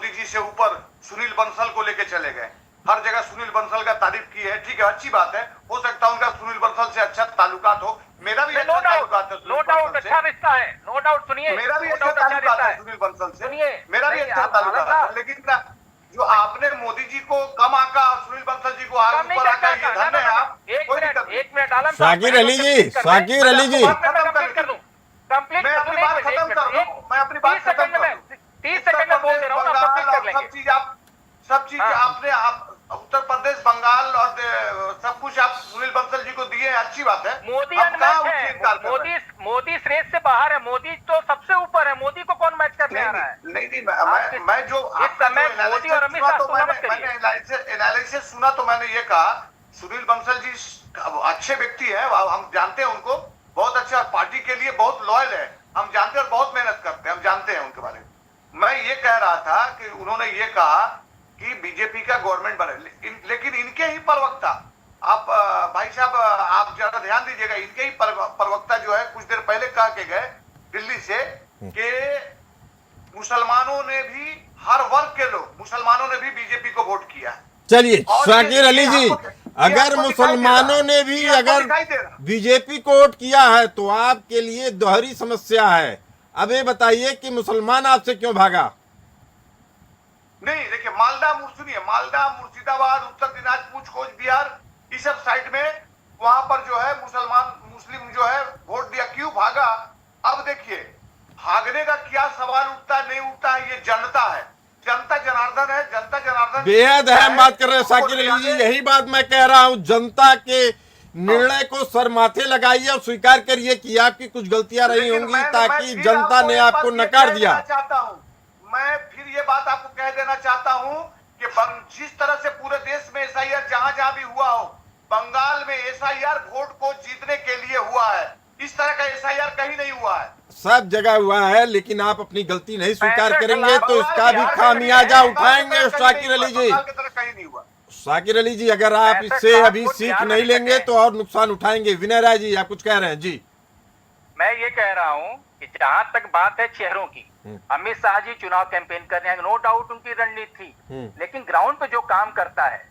जी से ऊपर सुनील बंसल को लेके चले गए। हर जगह सुनील बंसल का तारीफ की है, ठीक है, अच्छी बात है। हो सकता है उनका सुनील बंसल से अच्छा ताल्लुकात हो, मेरा भी अच्छा ताल्लुकात है नो डाउट, अच्छा रिश्ता है, नो डाउट। सुनिए, मेरा भी no अच्छा doubt अच्छा ताल्लुकात रिश्ता है सुनील बंसल से, सुनिए, मेरा भी नहीं, अच्छा आप ताल्लुकात आलम है, लेकिन ना जो आपने मोदी जी को कम आका, सुनील बंसल जी को साहब, ऊपर आका, ये धन्य है आप। एक कोई दिक्कत नहीं। मिनट आलम साहब, शाकिर अली जी, शाकिर अली जी, कंप्लीट कर दूं, कंप्लीट मैं कर अपनी दूं, बात खत्म कर दूं, मैं अपनी बात 30 सेकंड खत्म में कर दूं। 30 सेकंड में बोल दे रहा हूँ, आप कंप्लीट कर लेंगे। सब चीज हाँ। आपने आप उत्तर प्रदेश, बंगाल और सब कुछ आप सुनील बंसल जी को दिए, अच्छी बात है। मोदी अब कहाँ अनमैच उसकी है, इनकार कर रहे हैं? मोदी श्रेष्ठ से बाहर है, मोदी तो सबसे ऊपर है, मोदी को कौन मैच करने आ रहा है? नहीं, आप मैं जो इस आपका समय जो मोदी analysis और अमित सुना, शाह तो तुलना मत करिए। मैंने एनालिसिस सुना तो मैंने ये कहा सुनील बंसल जी अच्छे व्यक्ति है, हम जानते हैं उनको, बहुत अच्छा, पार्टी के लिए बहुत लॉयल है, हम जानते हैं और बहुत मेहनत करते हैं, हम जानते हैं उनके बारे में। मैं ये कह रहा था कि उन्होंने ये कहा कि बीजेपी का गवर्नमेंट बने, लेकिन इनके ही प्रवक्ता, आप भाई साहब आप ज्यादा ध्यान दीजिएगा, इनके ही प्रवक्ता जो है कुछ देर पहले कह के गए दिल्ली से कि मुसलमानों ने भी, हर वर्ग के लोग मुसलमानों ने भी बीजेपी को वोट किया है। चलिए और शाकिर अली जी, ये अगर आपको मुसलमानों ने भी ये आपको अगर दिखाई दे रहा। बीजेपी को वोट किया है तो आपके लिए दोहरी समस्या है। अब ये बताइए कि मुसलमान आपसे क्यों भागा? नहीं, देखिए मालदा, मुर्शिदाबाद, उत्तर दिनाजपुर, कोच बिहार, इस सब साइड में वहां पर जो है मुस्लिम जो है वोट दिया, क्यों भागा? अब देखिए भागने का क्या सवाल उठता है, नहीं उठता है, ये जनता है, जनता जनार्दन है, जनता जनार्दन बेहद अहम बात कर रहे हैं शाकिर अली जी, यही बात मैं कह रहा हूं। जनता के निर्णय को सर माथे लगाइए और स्वीकार करिए कि आपकी कुछ गलतियां रही होंगी, ताकि जनता ने आपको नकार दिया। चाहता हूं मैं फिर ये बात आपको कह देना चाहता हूं कि जिस तरह से पूरे देश में एसआईआर जहां जहां भी हुआ हो, बंगाल में एसआईआर वोट को जीतने के लिए हुआ है, इस तरह का एसआईआर कहीं नहीं हुआ है। सब जगह हुआ है, लेकिन आप अपनी गलती नहीं स्वीकार करेंगे तो इसका भी खामियाजा उठाएंगे। शाकिर अली जी, कहीं नहीं हुआ। शाकिर अली जी, अगर आप इससे अभी सीख नहीं लेंगे तो और नुकसान उठाएंगे। विनय राय जी, आप कुछ कह रहे हैं जी? मैं ये कह रहा हूँ कि जहां तक बात है चेहरों की, अमित शाह जी चुनाव कैंपेन कर रहे हैं, नो डाउट उनकी रणनीति थी, लेकिन ग्राउंड पे जो काम करता है,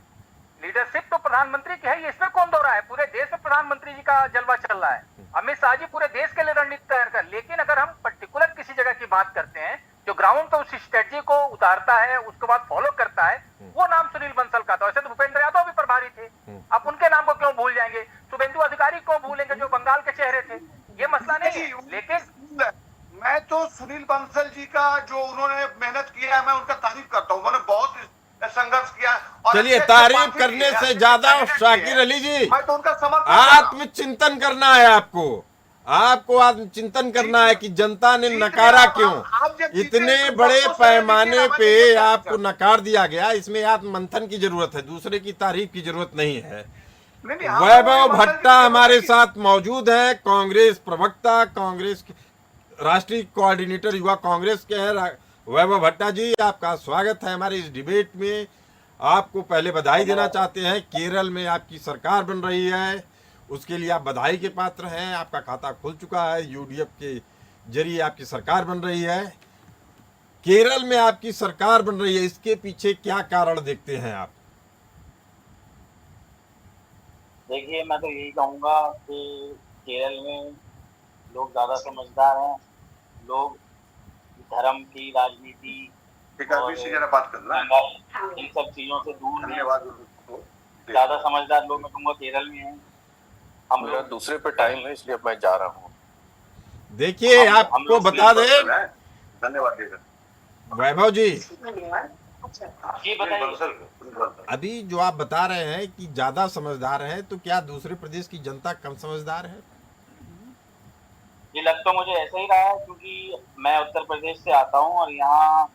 लीडरशिप तो प्रधानमंत्री की है, इसमें कौन दो रहा है? पूरे देश में प्रधानमंत्री जी का जलवा चल रहा है, अमित शाह जी पूरे देश के लिए रणनीति तैयार कर। लेकिन अगर हम पर्टिकुलर किसी जगह की बात करते हैं, जो ग्राउंड पे उस स्ट्रेटजी को उतारता है, उसके बाद फॉलो करता है, वो नाम सुनील बंसल का था। वैसे तो भूपेंद्र यादव भी प्रभारी थे, आप उनके नाम को क्यों भूल जाएंगे? शुभेंदु अधिकारी को भूलेंगे जो बंगाल के चेहरे थे? ये मसला नहीं है, लेकिन मैं तो सुनील बंसल जी का जो उन्होंने मेहनत किया है, मैं उनका तारीफ करता हूँ, उन्होंने बहुत संघर्ष किया। और चलिए, अच्छे तारीफ करने से ज्यादा शाकिर अली जी, मैं तो उनका समर्थन आत्मचिंतन करना है आपको आत्मचिंतन करना है कि जनता ने नकारा क्यों, इतने बड़े पैमाने पे आपको नकार दिया गया। इसमें आत्म मंथन की जरूरत है, दूसरे की तारीफ की जरूरत नहीं है। वैभव भट्टा हमारे साथ मौजूद है, कांग्रेस प्रवक्ता, कांग्रेस राष्ट्रीय कोऑर्डिनेटर युवा कांग्रेस के हैं। वैभव भट्टा जी, आपका स्वागत है हमारे इस डिबेट में। आपको पहले बधाई देना चाहते हैं। केरल में आपकी सरकार बन रही है, उसके लिए आप बधाई के पात्र हैं। आपका खाता खुल चुका है, यूडीएफ के जरिए आपकी सरकार बन रही है। केरल में आपकी सरकार बन रही है, इसके पीछे क्या कारण देखते हैं आप? देखिए, मैं तो यही कहूँगा कि केरल में लोग ज़्यादा समझदार हैं। लोग धर्म की राजनीति और बात करना इन सब चीज़ों से दूर हैं। धन्यवाद। ज़्यादा समझदार लोग मैं कहूँगा केरल में हैं। हम मेरा लोग दूसरे पे टाइम है, इसलिए अब मैं जा रहा हूँ। देखिए, हम आपको लोग बता दें धन्यवाद। वैभव जी, जी बताइए। अभी जो आप बता रहे हैं कि ज्यादा समझदार हैं, तो क्या दूसरे प्रदेश की जनता कम समझदार है? ये लग तो मुझे ऐसा ही रहा है, क्योंकि मैं उत्तर प्रदेश से आता हूँ और यहाँ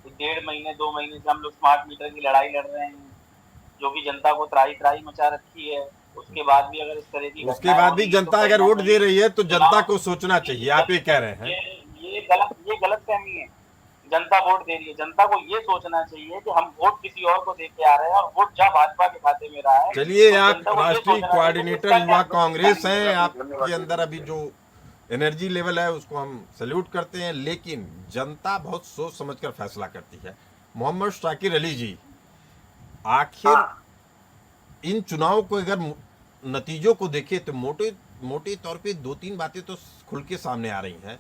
1.5 महीने 2 महीने से हम लोग स्मार्ट मीटर की लड़ाई लड़ रहे हैं, जो कि जनता को त्राही त्राही मचा रखी है। उसके बाद भी अगर इस तरह की उसके बाद भी जनता अगर वोट दे रही है तो जनता को सोचना चाहिए, आप ये कह रहे हैं। ये गलत फहमी है। जनता वोट दे रही है, जनता को ये सोचना चाहिए कि हम वोट किसी और को दे के आ रहे हैं और वोट जहाँ भाजपा के खाते में रहा है। चलिए, तो आप जनता को ये राष्ट्रीय सोचना चाहिए कोऑर्डिनेटर कि युवा इसका कांग्रेस क्या हैं, आपके अंदर अभी जो एनर्जी लेवल है उसको हम सैल्यूट करते हैं, लेकिन जनता बहुत सोच समझकर फैसला करती है। मोहम्मद शाकिर अली जी, आखिर इन चुनाव को अगर नतीजों को देखें तो मोटे तौर पे 2-3 बातें तो खुल के सामने आ रही हैं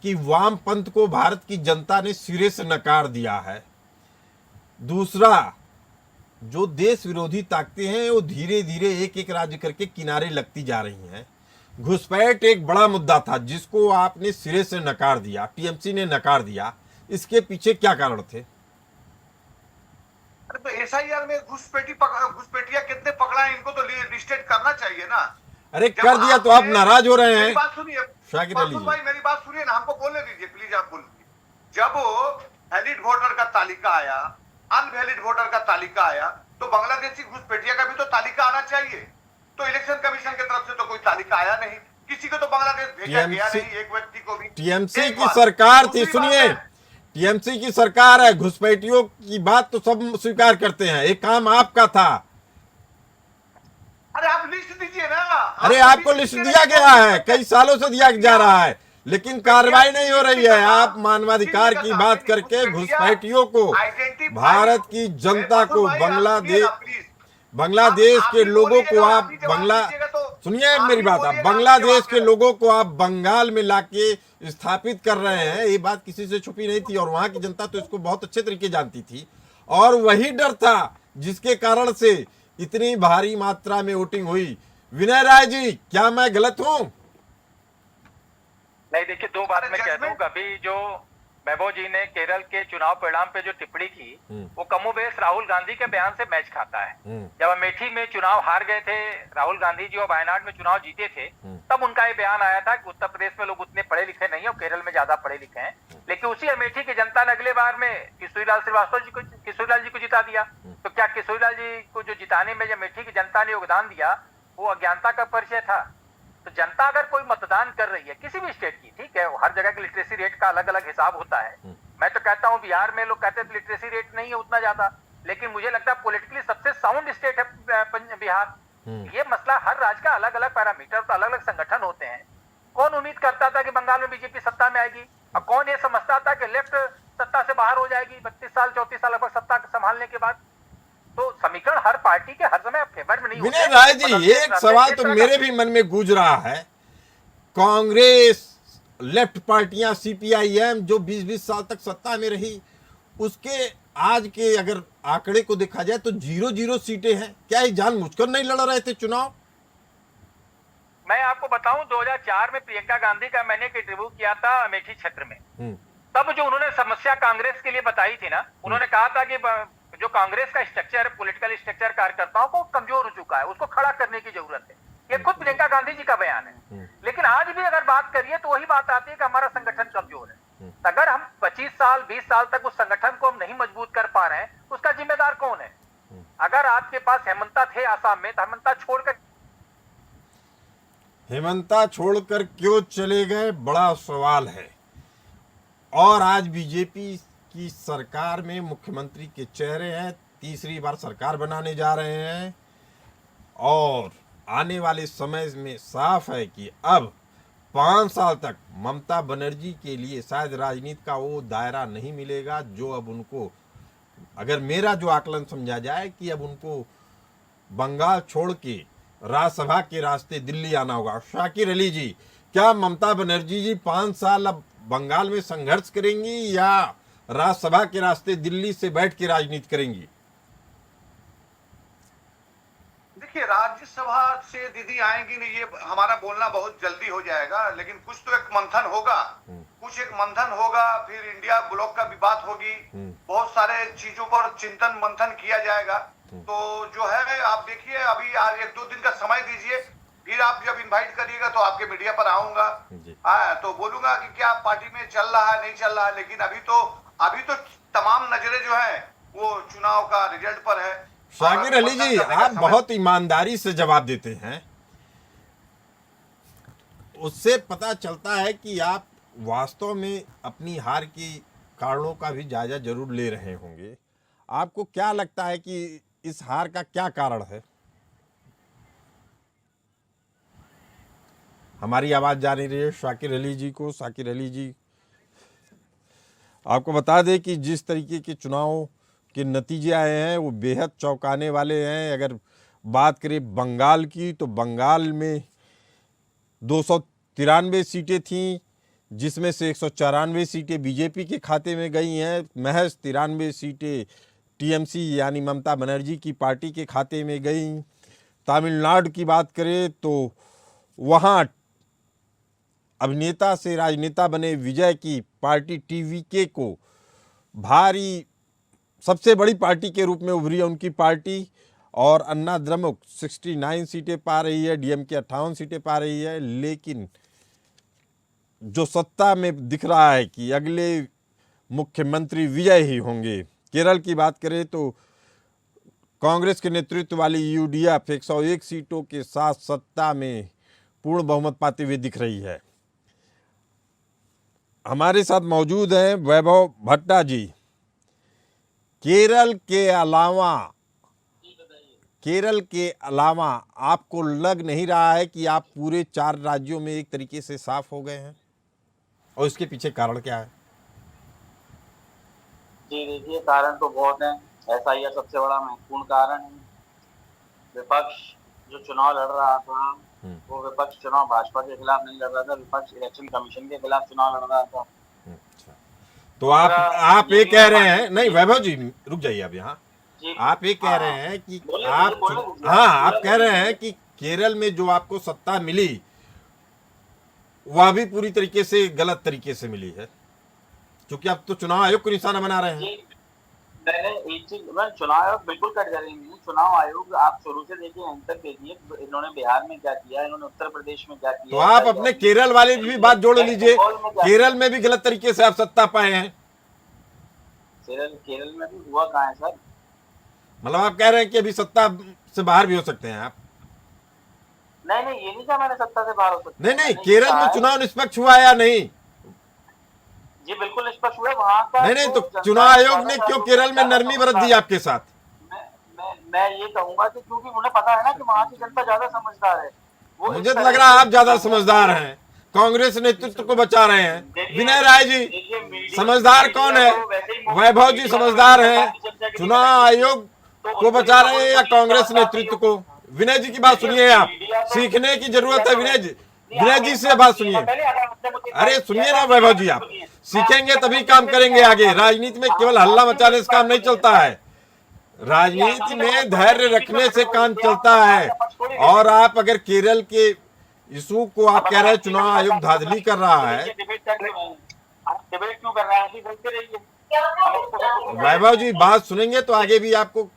कि वामपंथ को भारत की जनता ने सिरे से नकार दिया है। दूसरा, जो देश विरोधी ताकतें हैं वो धीरे धीरे एक एक राज्य करके किनारे लगती जा रही हैं। घुसपैठ एक बड़ा मुद्दा था जिसको आपने सिरे से नकार दिया, टीएमसी ने नकार दिया। इसके पीछे क्या कारण थे? अरे तो एसआईआर में घुसपैठिया कितने पकड़ा है, इनको तो लिस्टेड करना चाहिए ना। अरे कर दिया तो आप नाराज हो रहे हैं। मेरी बात सुनिए शाकिर अली जी, भाई, मेरी बात सुनिए ना, हमको बोलने दीजिए प्लीज। आप बोलिए। जब वैलिड वोटर का तालिका आया, अनवैलिड वोटर का तालिका आया, तो बांग्लादेशी घुसपैठिया का भी तो तालिका आना चाहिए। तो इलेक्शन कमीशन की तरफ से तो कोई तालिका आया नहीं, किसी को तो बांग्लादेश भेजा गया नहीं, एक व्यक्ति को भी। टीएमसी की सरकार थी, सुनिए, टीएमसी की सरकार है। घुसपैठियों की बात तो सब स्वीकार करते हैं, एक काम आपका था। अरे आप लिस्ट दीजिए ना। अरे आपको लिस्ट दिया गया है, कई सालों से दिया जा रहा है, लेकिन कार्रवाई नहीं हो रही है। आप मानवाधिकार की बात करके घुसपैठियों को, भारत की जनता को, बांग्लादेश के लोगों को आप सुनिए मेरी बात, आप बांग्लादेश के लोगों को आप बंगाल में लाके स्थापित कर रहे हैं, ये बात किसी से छुपी नहीं थी और वहां की जनता तो इसको बहुत अच्छे तरीके जानती थी। और वही डर था जिसके कारण से इतनी भारी मात्रा में वोटिंग हुई। विनय राय जी, क्या मैं गलत हूं? नहीं, देखिए, 2 बात मैं कह दूं। अभी जो वैभव जी ने केरल के चुनाव परिणाम पे जो टिप्पणी की, वो कमोबेश राहुल गांधी के बयान से मैच खाता है। जब अमेठी में चुनाव हार गए थे राहुल गांधी जी और वायनाड में चुनाव जीते थे, तब उनका ये बयान आया था कि उत्तर प्रदेश में लोग उतने पढ़े लिखे नहीं है और केरल में ज्यादा पढ़े लिखे हैं। लेकिन उसी अमेठी की जनता ने अगले बार में किशोरीलाल जी को जिता दिया। तो क्या किशोरीलाल जी को जो जिताने में अमेठी की जनता ने योगदान दिया, वो अज्ञानता का परिचय था? तो जनता अगर कोई मतदान कर रही है किसी भी स्टेट की, ठीक है, हर जगह की लिटरेसी रेट का अलग अलग हिसाब होता है। मैं तो कहता हूं बिहार में लोग कहते हैं लिटरेसी रेट नहीं है उतना ज्यादा, लेकिन मुझे लगता है पॉलिटिकली सबसे साउंड स्टेट है बिहार। ये मसला हर राज्य का अलग अलग पैरामीटर, तो अलग अलग संगठन होते हैं। कौन उम्मीद करता था कि बंगाल में बीजेपी सत्ता में आएगी, और कौन ये समझता था कि लेफ्ट सत्ता से बाहर हो जाएगी 32 साल 34 साल लगभग सत्ता संभालने के बाद। तो समीकरण हर पार्टी के हर समय फेवर में नहीं होते। विनय राय जी, एक सवाल तो मेरे भी मन में गूंज रहा है। कांग्रेस, लेफ्ट पार्टियां, सीपीआईएम जो 20-20 साल तक सत्ता में रही, उसके आज के अगर आंकड़े को देखा जाए तो 0-0 सीटें हैं। क्या ये जानबूझकर नहीं लड़ रहे थे चुनाव? मैं आपको बताऊं, 2004 में प्रियंका गांधी का मैंने एक इंटरव्यू किया था अमेठी क्षेत्र में। तब जो उन्होंने समस्या कांग्रेस के लिए बताई थी ना, उन्होंने कहा था कि जो कांग्रेस का स्ट्रक्चर, पॉलिटिकल स्ट्रक्चर कार्यकर्ताओं को कमजोर हो चुका है, उसको खड़ा करने की जरूरत है। ये खुद प्रियंका गांधी जी का बयान है। लेकिन आज भी अगर बात करिए तो वही बात आती है कि हमारा संगठन कमजोर है। अगर हम 25 साल 20 साल तक उस संगठन को हम नहीं मजबूत कर पा रहे हैं, उसका जिम्मेदार कौन है? अगर आपके पास हेमंता थे आसाम में, तो हेमंता छोड़कर क्यों चले गए, बड़ा सवाल है। और आज बीजेपी की सरकार में मुख्यमंत्री के चेहरे हैं, तीसरी बार सरकार बनाने जा रहे हैं और आने वाले समय में साफ है कि अब 5 साल तक ममता बनर्जी के लिए शायद राजनीति का वो दायरा नहीं मिलेगा जो अब उनको, अगर मेरा जो आकलन समझा जाए कि अब उनको बंगाल छोड़ के राज्यसभा के रास्ते दिल्ली आना होगा। शाकिर अली जी, क्या ममता बनर्जी जी 5 साल अब बंगाल में संघर्ष करेंगी या राज्यसभा के रास्ते दिल्ली से बैठ के राजनीति करेंगी? देखिए, राज्यसभा से दीदी आएंगी नहीं, ये हमारा बोलना बहुत जल्दी हो जाएगा, लेकिन कुछ तो एक मंथन होगा, फिर इंडिया ब्लॉक का भी बात होगी, बहुत सारे चीजों पर चिंतन मंथन किया जाएगा। तो जो है आप देखिए, अभी 1-2 दिन का समय दीजिए, फिर आप जब इनवाइट करिएगा तो आपके मीडिया पर आऊंगा, तो बोलूंगा कि क्या पार्टी में चल रहा है नहीं चल रहा है। लेकिन अभी तो तमाम नजरें जो है वो चुनाव का रिजल्ट पर है। शाकिर अली जी, आप बहुत ईमानदारी से जवाब देते हैं, उससे पता चलता है कि आप वास्तव में अपनी हार के कारणों का भी जायजा जरूर ले रहे होंगे। आपको क्या लगता है कि इस हार का क्या कारण है? हमारी आवाज जा रही है शाकिर अली जी को। शाकिर अली जी, आपको बता दें कि जिस तरीके के चुनाव के नतीजे आए हैं वो बेहद चौंकाने वाले हैं। अगर बात करें बंगाल की, तो बंगाल में 293 सीटें थीं, जिसमें से 194 सीटें बीजेपी के खाते में गई हैं। महज 93 सीटें टीएमसी यानी ममता बनर्जी की पार्टी के खाते में गई। तमिलनाडु की बात करें तो वहाँ अभिनेता से राजनेता बने विजय की पार्टी टीवीके को भारी, सबसे बड़ी पार्टी के रूप में उभरी है उनकी पार्टी, और अन्ना द्रमुक 69 सीटें पा रही है, डीएमके 58 सीटें पा रही है। लेकिन जो सत्ता में दिख रहा है कि अगले मुख्यमंत्री विजय ही होंगे। केरल की बात करें तो कांग्रेस के नेतृत्व वाली यूडीएफ 101 सीटों के साथ सत्ता में पूर्ण बहुमत पाते हुए दिख रही है। हमारे साथ मौजूद हैं वैभव भट्टा जी। केरल के अलावा आपको लग नहीं रहा है कि आप पूरे 4 राज्यों में एक तरीके से साफ हो गए हैं, और इसके पीछे कारण क्या है? जी देखिए, कारण तो बहुत है। एसआईआर सबसे बड़ा महत्वपूर्ण कारण है। विपक्ष जो चुनाव लड़ रहा था वो विपक्ष चुनाव भाजपा के खिलाफ नहीं लड़ रहा था, विपक्ष इलेक्शन कमीशन के खिलाफ चुनाव लड़ रहा था। तो आप ये कह रहे हैं, नहीं वैभव जी रुक जाइए आप यहाँ, आप ये कह रहे हैं कि आप कह रहे हैं कि केरल में जो आपको सत्ता मिली वह भी पूरी तरीके से गलत तरीके से मिली है, क्योंकि आप तो चुनाव आयोग को निशाना बना रहे हैं। मैंने एक चीज, चुनाव आयोग बिल्कुल कट जाएंगे। चुनाव आयोग आप शुरू से देखिए अंत तक देखिए, इन्होंने बिहार में क्या किया, इन्होंने उत्तर प्रदेश में क्या किया। तो आप अपने केरल वाले भी बात जोड़ लीजिए, केरल में भी गलत तरीके से आप सत्ता पाए हैं। केरल में भी हुआ कहाँ है सर? मतलब आप कह रहे हैं कि अभी सत्ता से बाहर भी हो सकते हैं आप? नहीं, ये नहीं कहा मैंने सत्ता से बाहर हो सकते। नहीं, केरल में चुनाव निष्पक्ष हुआ या नहीं? जी बिल्कुल निष्पक्ष हुआ वहाँ का। नहीं, तो चुनाव आयोग ने क्यों केरल में नरमी बरत दी आपके साथ? मैं ये कहूंगा कि क्योंकि उन्हें पता है ना कि वहाँ की जनता ज्यादा समझदार है। मुझे तो लग रहा है आप ज्यादा समझदार हैं, कांग्रेस नेतृत्व को बचा रहे हैं। विनय राय जी समझदार कौन है? वैभव जी समझदार हैं, चुनाव आयोग को बचा रहे हैं या कांग्रेस नेतृत्व को? विनय जी की बात सुनिए, आप सीखने की जरूरत है। विनय जी से बात सुनिए। अरे सुनिए ना वैभव जी, आप सीखेंगे तभी काम करेंगे आगे। राजनीति में केवल हल्ला मचाने से काम नहीं चलता है, राजनीति में धैर्य रखने से काम चलता है। और आप अगर केरल के इशू को आप कह रहे हैं चुनाव आयोग धांधली कर रहा है, वैभव जी बात सुनेंगे तो आगे भी आपको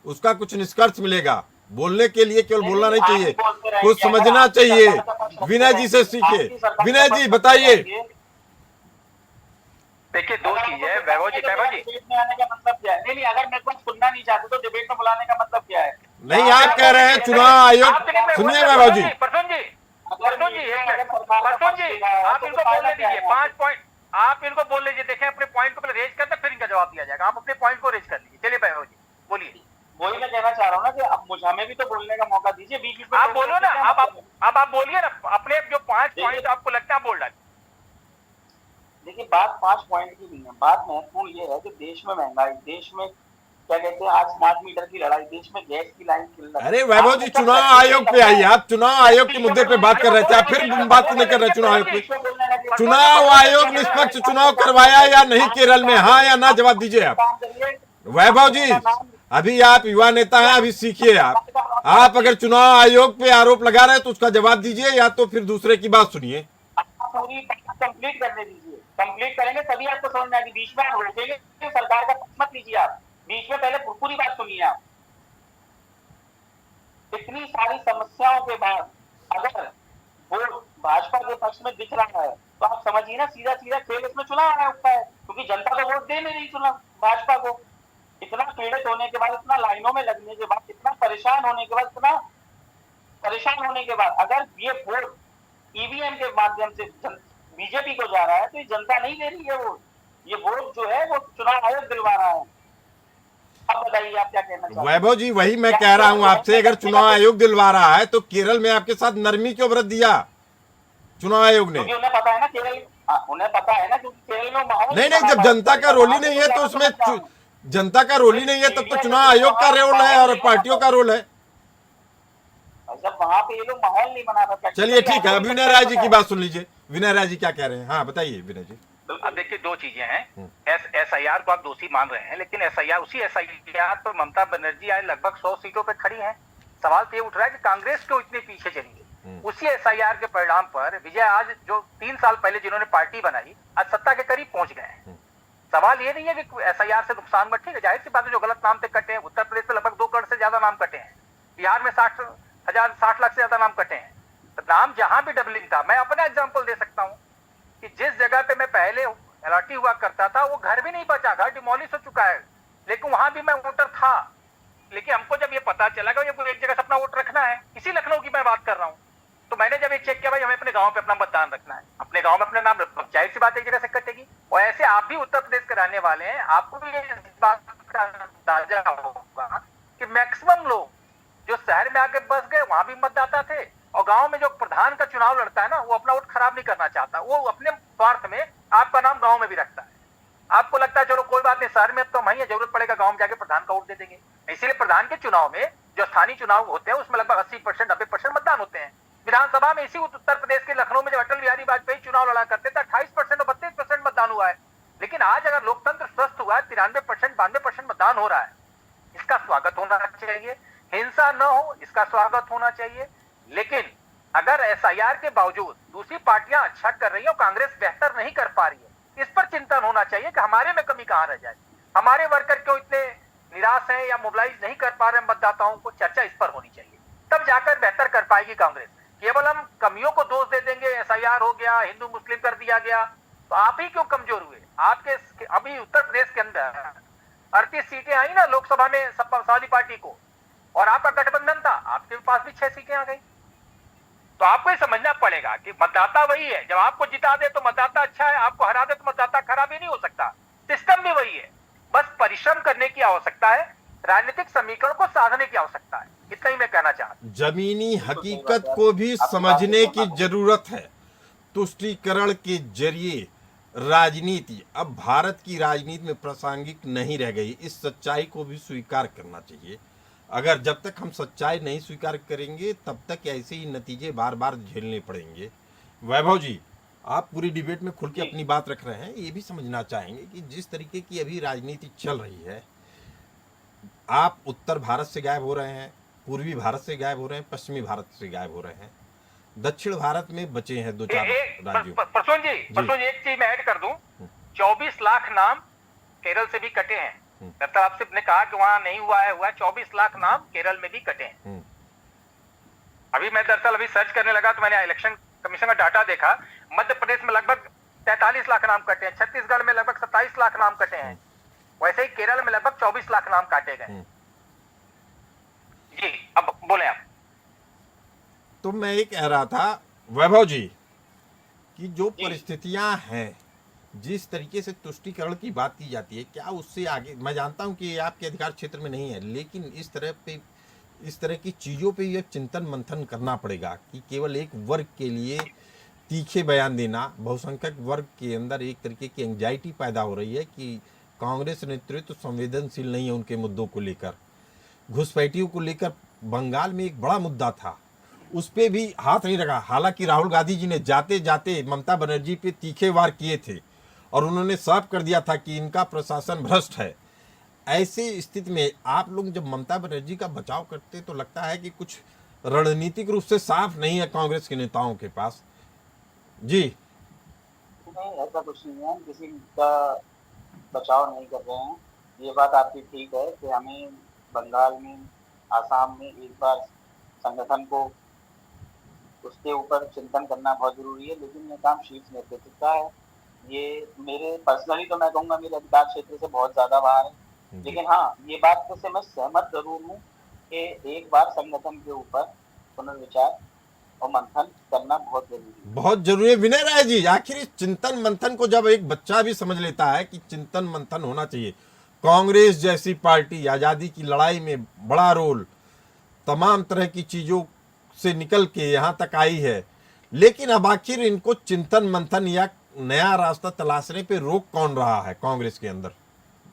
उसका कुछ निष्कर्ष मिलेगा। बोलने के लिए केवल बोलना नहीं चाहिए, कुछ समझना चाहिए। विनय जी से सीखे। विनय जी बताइए। देखिए दो चीज है वैभव जी। डिबेट में आने का मतलब क्या है? नहीं, अगर मेरे को सुनना नहीं चाहते तो डिबेट में बुलाने का मतलब क्या है? नहीं, आप कह रहे हैं चुनाव आयोग। सुनिए वैभव जी, परसों जी आप इनको बोलने दीजिए। 5 पॉइंट आप इनको बोल लीजिए। देखें अपने पॉइंट को पहले रेज करते फिर इनका जवाब दिया जाएगा। आप अपने पॉइंट को रेज कर लीजिए। चलिए वैभव जी। बोलिए। वही मैं कहना चाह रहा हूँ ना कि अब मुझे हमें भी तो बोलने का मौका दीजिए, बीच बीच में आप बोलो ना, अब आप बोलिए ना अपने जो 5 देखिए- पॉइंट आपको लगता है बोल डालिए। देखिए, बात 5 पॉइंट की नहीं है, बात महत्वपूर्ण ये है कि देश में महंगाई, देश में क्या कहते हैं आज स्मार्ट मीटर की लड़ाई, देश में गैस की लाइन किल्लत। अरे वैभव जी, चुनाव आयोग पे आइए। आप चुनाव आयोग के मुद्दे पे बात कर रहे थे, आप फिर बात नहीं कर रहे चुनाव आयोग पे। चुनाव आयोग निष्पक्ष चुनाव करवाया या नहीं केरल में, हाँ या ना जवाब दीजिए आप। वैभव जी, अभी आप युवा नेता हैं, अभी सीखिए। आप अगर चुनाव आयोग पे आरोप लगा रहे हैं तो उसका जवाब दीजिए, या तो फिर दूसरे की बात सुनिए। पूरी बात कंप्लीट करने दीजिए, कंप्लीट करेंगे तभी आपको समझ में आएगी। बीच में आप रोकेंगे तो सरकार का पक्ष मत लीजिए आप, बीच में पहले पूरी बात सुनिए आप। इतनी सारी समस्याओं के बाद अगर वो भाजपा के पक्ष में दिख रहा है तो आप समझिए ना, सीधा सीधा खेल इसमें चुनाव आयोग का है, क्योंकि जनता तो वोट दे नहीं रही चुनाव भाजपा को। इतना पीड़ित होने के बाद, इतना लाइनों में लगने के बाद, इतना परेशान होने के बाद, इतना परेशान होने के बाद अगर ये वोट ईवीएम के माध्यम से बीजेपी को जा रहा है तो ये जनता नहीं दे रही है वोट, ये वोट जो है वो चुनाव आयोग दिलवा रहा है। अब बताइए आप क्या कहना चाहते हैं? वैभव जी, वही मैं कह रहा हूं आपसे, अगर चुनाव आयोग दिलवा रहा है तो केरल में आपके साथ नरमी क्यों बरत दिया चुनाव आयोग ने? क्योंकि उन्हें पता है ना केरल, उन्हें पता है ना, क्योंकि केरल में माहौल नहीं, जब जनता का रोल ही नहीं है तो उसमें जनता का रोल ही नहीं है, तब तो चुनाव आयोग का रोल है और पार्टियों का रोल है। जब वहां पे ये लोग माहौल नहीं बना रहे। चलिए ठीक है, विनय राय जी की बात सुन लीजिए। विनय राय जी क्या कह रहे हैं? हाँ बताइए विनय जी। अब देखिए, दो चीजें हैं। SIR को आप दोषी मान रहे हैं, लेकिन उसी SIR पर ममता बनर्जी आज लगभग 100 सीटों पे खड़ी हैं। सवाल तो ये उठ रहा है कि कांग्रेस क्यों इतने पीछे चली गई। उसी SIR के परिणाम पर विजय आज जो 3 साल पहले जिन्होंने पार्टी बनाई, आज सत्ता के करीब पहुंच गए हैं। सवाल ये नहीं है कि SIR से नुकसान मत, ठीक है, जाहिर सी बात है जो गलत नाम पे कटे हैं। उत्तर प्रदेश में लगभग 2 करोड़ से ज्यादा नाम कटे हैं, बिहार में 60 लाख से ज्यादा नाम कटे हैं। तो नाम जहां भी डबलिंग था, मैं अपना एग्जांपल दे सकता हूं कि जिस जगह पे मैं पहले अलर्टी हुआ करता था वो घर भी नहीं बचा, घर डिमोलिश हो चुका है, लेकिन वहां भी मैं वोटर था। लेकिन हमको जब ये पता चला कि ये एक जगह से अपना वोट रखना है, इसी लखनऊ की मैं बात कर रहा हूँ, तो मैंने जब ये चेक किया भाई हमें अपने गांव पे अपना मतदान रखना है, अपने गांव में अपना नाम, जाहिर सी बात एक जगह से कटेगी। और ऐसे आप भी उत्तर प्रदेश के रहने वाले हैं, आपको भी इस बात का अंदाजा होगा कि मैक्सिमम लोग जो शहर में आके बस गए वहां भी मतदाता थे, और गांव में जो प्रधान का चुनाव लड़ता है ना, वो अपना वोट खराब नहीं करना चाहता, वो अपने स्वार्थ में आपका नाम गांव में भी रखता है। आपको लगता है चलो कोई बात नहीं, शहर में तो हम ही है, जरूरत पड़ेगा गांव में जाके प्रधान का वोट दे देंगे। इसीलिए प्रधान के चुनाव में जो स्थानीय चुनाव होते हैं उसमें लगभग 80% 90% मतदान होते हैं। विधानसभा में इसी उत्तर प्रदेश के लखनऊ में जब अटल बिहारी वाजपेयी चुनाव लड़ा करते थे 28% और 32% मतदान हुआ है। लेकिन आज अगर लोकतंत्र स्वस्थ हुआ है, 93% 92% मतदान हो रहा है, इसका स्वागत होना चाहिए। हिंसा न हो, इसका स्वागत होना चाहिए। लेकिन अगर SIR के बावजूद दूसरी पार्टियां अच्छा कर रही है और कांग्रेस बेहतर नहीं कर पा रही है, इस पर चिंतन होना चाहिए कि हमारे में कमी कहां रह जाए, हमारे वर्कर क्यों इतने निराश हैं या मोबिलाइज नहीं कर पा रहे मतदाताओं को। चर्चा इस पर होनी चाहिए, तब जाकर बेहतर कर पाएगी कांग्रेस। केवल हम कमियों को दोष दे देंगे, SIR हो गया, हिंदू मुस्लिम कर दिया गया, तो आप ही क्यों कमजोर हुए। आपके अभी उत्तर प्रदेश के अंदर 38 सीटें आई ना लोकसभा में समाजवादी पार्टी को, और आपका गठबंधन था, आपके पास भी 6 सीटें आ गई। तो आपको ये समझना पड़ेगा कि मतदाता वही है, जब आपको जिता दे तो मतदाता अच्छा है, आपको हरा दे तो मतदाता खराब ही नहीं हो सकता। सिस्टम भी वही है, बस परिश्रम करने की आवश्यकता है, राजनीतिक समीकरण को साधने की आवश्यकता है। इतना ही मैं कहना चाहता हूं। जमीनी हकीकत को भी समझने की जरूरत है। तुष्टीकरण के जरिए राजनीति अब भारत की राजनीति में प्रासंगिक नहीं रह गई, इस सच्चाई को भी स्वीकार करना चाहिए। अगर जब तक हम सच्चाई नहीं स्वीकार करेंगे तब तक ऐसे ही नतीजे बार बार झेलने पड़ेंगे। वैभव जी, आप पूरी डिबेट में खुल के अपनी बात रख रहे हैं, ये भी समझना चाहेंगे कि जिस तरीके की अभी राजनीति चल रही है, आप उत्तर भारत से गायब हो रहे हैं, पूर्वी भारत से गायब हो रहे हैं, पश्चिमी भारत से गायब हो रहे हैं, दक्षिण भारत में बचे हैं 2-4 राज्यों। प्रसून जी एक चीज मैं ऐड कर दूं, 24 लाख नाम केरल से भी कटे हैं। दरअसल आपसे ने कहा कि वहां नहीं हुआ है, 24 लाख नाम केरल में भी कटे हैं। अभी मैं दरअसल अभी सर्च करने लगा तो मैंने इलेक्शन कमीशन का डाटा देखा, मध्य प्रदेश में लगभग 43 लाख नाम कटे हैं, छत्तीसगढ़ में लगभग 27 लाख नाम कटे हैं, वैसे ही केरल में लगभग 24 लाख नाम काटे गए। जी अब बोले आप। तो मैं ये कह रहा था वैभव जी कि जो परिस्थितियां हैं जिस तरीके से तुष्टीकरण की बात की जाती है, क्या उससे आगे, मैं जानता हूं कि ये आपके अधिकार क्षेत्र में नहीं है, लेकिन इस तरह की चीज़ों पे ये चिंतन मंथन करना पड़ेगा कि केवल एक वर्ग के लिए तीखे बयान देना, बहुसंख्यक वर्ग के अंदर एक तरीके की एंजाइटी पैदा हो रही है कि कांग्रेस नेतृत्व संवेदनशील नहीं है उनके मुद्दों को लेकर। घुसपैठियों को लेकर बंगाल में एक बड़ा मुद्दा था, उस पर भी हाथ नहीं रखा। हालांकि राहुल गांधी जी ने जाते जाते ममता बनर्जी पे तीखे वार किए थे और उन्होंने साफ कर दिया था कि इनका प्रशासन भ्रष्ट है। ऐसी स्थिति में आप लोग जब ममता बनर्जी का बचाव करते तो लगता है कि कुछ रणनीतिक रूप से साफ नहीं है कांग्रेस के नेताओं के पास। जी नहीं, ऐसा कुछ नहीं है, किसी का बचाव नहीं कर रहे हैं। ये बात आपकी ठीक है कि हमें बंगाल में, आसाम में एक बार संगठन को उसके ऊपर चिंतन करना बहुत जरूरी है, लेकिन ये काम शीर्ष नेतृत्व का है। ये मेरे पर्सनली तो मैं कहूँगा मेरे अधिकार क्षेत्र से बहुत ज्यादा बाहर है, लेकिन हाँ, ये बात से मैं सहमत जरूर हूँ कि एक बार संगठन के ऊपर पुनर्विचार और मंथन करना बहुत जरूरी है। बहुत जरूरी है। विनय राय जी, आखिर इस चिंतन मंथन को जब एक बच्चा भी समझ लेता है कि चिंतन मंथन होना चाहिए, कांग्रेस जैसी पार्टी आजादी की लड़ाई में बड़ा रोल, तमाम तरह की चीजों से निकल के यहाँ तक आई है, लेकिन अब आखिर इनको चिंतन मंथन या नया रास्ता तलाशने पे रोक कौन रहा है कांग्रेस के अंदर?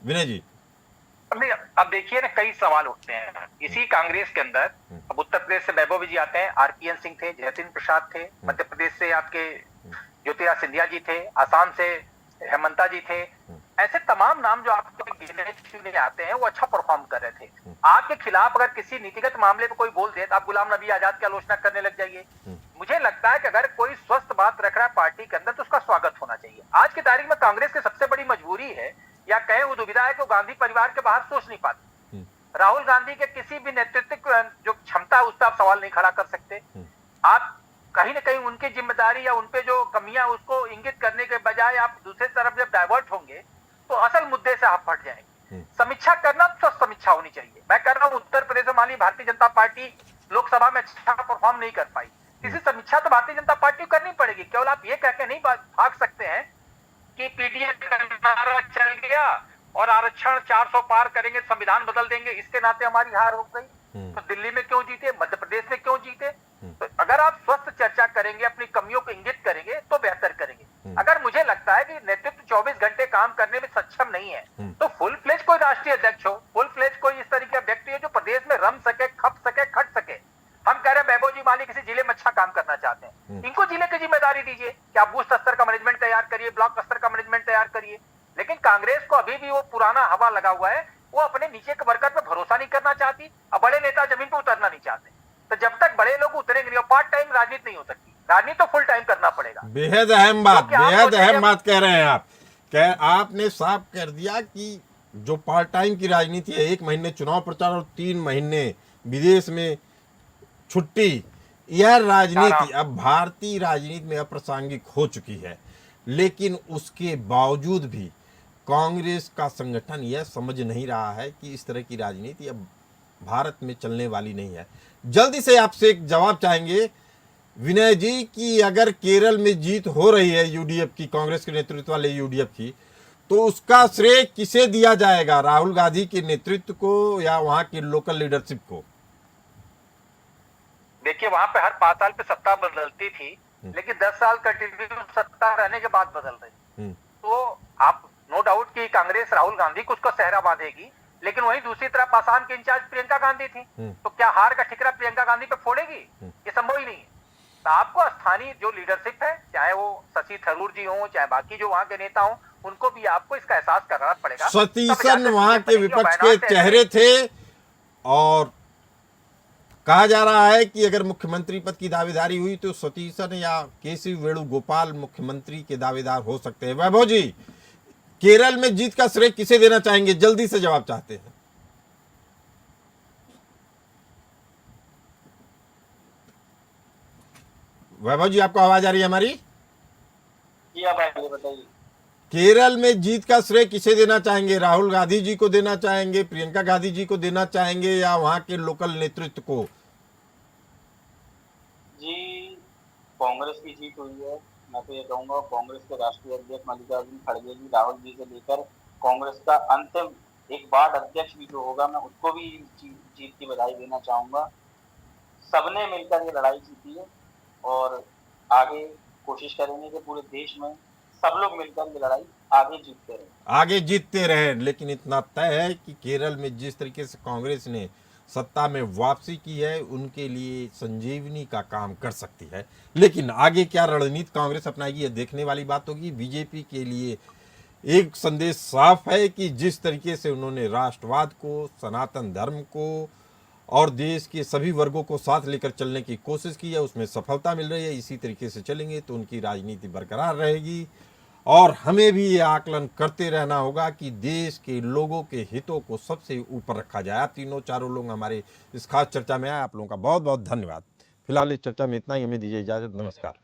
विनय जी। नहीं, अब देखिए ना, कई सवाल उठते हैं इसी कांग्रेस के अंदर। अब उत्तर प्रदेश से वैभव जी आते हैं, आरपीएन सिंह थे, जयतिन प्रसाद थे, मध्य प्रदेश से आपके ज्योतिराज सिंधिया जी थे, आसाम से हेमंता जी थे। ऐसे तमाम नाम जो आपके गिने चुने आते हैं वो अच्छा परफॉर्म कर रहे थे। आपके खिलाफ अगर किसी नीतिगत मामले पे कोई बोल दे तो आप गुलाम नबी आजाद की आलोचना करने लग जाइए। मुझे लगता है कि अगर कोई स्वस्थ बात रख रहा है पार्टी के अंदर तो उसका स्वागत होना चाहिए। आज की तारीख में कांग्रेस की सबसे बड़ी मजबूरी है या कहें वो दुविधा है कि वो गांधी परिवार के बाहर सोच नहीं पाती। राहुल गांधी के किसी भी नेतृत्व जो क्षमता है उस पर आप सवाल नहीं खड़ा कर सकते। आप कहीं ना कहीं उनकी जिम्मेदारी या उनपे जो कमियां उसको इंगित करने के बजाय आप दूसरी तरफ जब डाइवर्ट होंगे तो असल मुद्दे से आप हट जाएंगे। समीक्षा करना तो समीक्षा होनी चाहिए। मैं कर रहा हूं उत्तर प्रदेश में मानी भारतीय जनता पार्टी लोकसभा में अच्छा परफॉर्म नहीं कर पाई, किसी समीक्षा तो भारतीय जनता पार्टी को करनी पड़ेगी। केवल आप ये कह के नहीं भाग सकते हैं कि पीडीए का नारा चल गया और आरक्षण 400 पार करेंगे, संविधान बदल देंगे, इसके नाते हमारी हार हो गई। तो दिल्ली में क्यों जीते, मध्य प्रदेश में क्यों जीते? तो अगर आप स्वस्थ चर्चा करेंगे, अपनी कमियों को इंगित करेंगे तो बेहतर करेंगे। अगर मुझे लगता है कि नेतृत्व 24 घंटे काम करने में सक्षम नहीं है तो फुल फ्लेज कोई राष्ट्रीय अध्यक्ष हो, फुल फ्लेज कोई इस तरीके का व्यक्ति हो जो प्रदेश में रम सके, खप सके, खट सके। हम कह रहे हैं वैभव जी माली किसी जिले में अच्छा काम करना चाहते हैं, इनको जिले की जिम्मेदारी दीजिए कि आप बूथ स्तर का मैनेजमेंट तैयार करिए, ब्लॉक स्तर का मैनेजमेंट तैयार करिए। लेकिन कांग्रेस को अभी भी वो पुराना हवा लगा हुआ है, वो अपने नीचे के वर्कर पर भरोसा नहीं करना चाहती और बड़े नेता जमीन पर उतरना नहीं चाहते। तो जब तक बड़े लोग उतरेंगे नहीं, पार्ट टाइम राजनीति नहीं हो सकती, राजनीति तो फुल टाइम करना पड़ेगा। बेहद अहम बात, बेहद अहम बात कह रहे हैं आप। आपने साफ कर दिया कि जो पार्ट टाइम की राजनीति है, 1 महीने चुनाव प्रचार और 3 महीने विदेश में छुट्टी, यह राजनीति अब भारतीय राजनीति में अप्रासंगिक हो चुकी है। लेकिन उसके बावजूद भी कांग्रेस का संगठन यह समझ नहीं रहा है कि इस तरह की राजनीति अब भारत में चलने वाली नहीं है। जल्दी से आपसे एक जवाब चाहेंगे विनय जी कि अगर केरल में जीत हो रही है यूडीएफ की, कांग्रेस के नेतृत्व वाले यूडीएफ की, तो उसका श्रेय किसे दिया जाएगा, राहुल गांधी के नेतृत्व को या वहां की लोकल लीडरशिप को? देखिए, वहां पे हर 5 साल पे सत्ता बदलती थी, लेकिन 10 साल कंटिन्यू सत्ता रहने के बाद बदल रही। तो आप नो डाउट कि कांग्रेस राहुल गांधी को उसका सेहरा बांधेगी, लेकिन वहीं दूसरी तरफ आसाम के इंचार्ज प्रियंका गांधी थी, तो क्या हार का ठिकरा प्रियंका गांधी पे फोड़ेगी? ये संभव ही नहीं है। तो आपको स्थानीय जो लीडरशिप है, चाहे वो शशि थरूर जी हो, चाहे बाकी जो वहां के नेता हो, उनको भी आपको इसका एहसास करना पड़ेगा। सतीशन वहां के विपक्ष के चेहरे थे और कहा जा रहा है कि अगर मुख्यमंत्री पद की दावेदारी हुई तो सतीशन या केसी वेणुगोपाल मुख्यमंत्री के दावेदार हो सकते हैं। वैभव जी, केरल में जीत का श्रेय किसे देना चाहेंगे? जल्दी से जवाब चाहते हैं। वैभव जी, आपको आवाज आ रही है हमारी? जी, आप बताइए। केरल में जीत का श्रेय किसे देना चाहेंगे? राहुल गांधी जी को देना चाहेंगे, प्रियंका गांधी जी को देना चाहेंगे या वहां के लोकल नेतृत्व को? जी, कांग्रेस की जीत हुई है, मैं तो ये कहूंगा कांग्रेस के राष्ट्रीय अध्यक्ष मल्लिकार्जुन खड़गे जी, राहुल जी से लेकर कांग्रेस का अंतिम एक वार्ड अध्यक्ष भी जो होगा, मैं उसको भी जीत की बधाई देना चाहूंगा। सबने मिलकर ये लड़ाई जीती है और आगे कोशिश करेंगे कि पूरे देश में सब लोग मिलकर ये लड़ाई आगे जीतते रहे। आगे जीतते रहे। लेकिन इतना तय है कि केरल में जिस तरीके से कांग्रेस ने सत्ता में वापसी की है, उनके लिए संजीवनी का काम कर सकती है। लेकिन आगे क्या रणनीति कांग्रेस अपनाएगी, ये देखने वाली बात होगी। बीजेपी के लिए एक संदेश साफ है कि जिस तरीके से उन्होंने राष्ट्रवाद को, सनातन धर्म को और देश के सभी वर्गों को साथ लेकर चलने की कोशिश की है, उसमें सफलता मिल रही है। इसी तरीके से चलेंगे तो उनकी राजनीति बरकरार रहेगी। और हमें भी ये आकलन करते रहना होगा कि देश के लोगों के हितों को सबसे ऊपर रखा जाए। आप तीनों चारों लोग हमारे इस खास चर्चा में आए, आप लोगों का बहुत बहुत धन्यवाद। फिलहाल इस चर्चा में इतना ही, हमें दीजिए इजाजत। नमस्कार।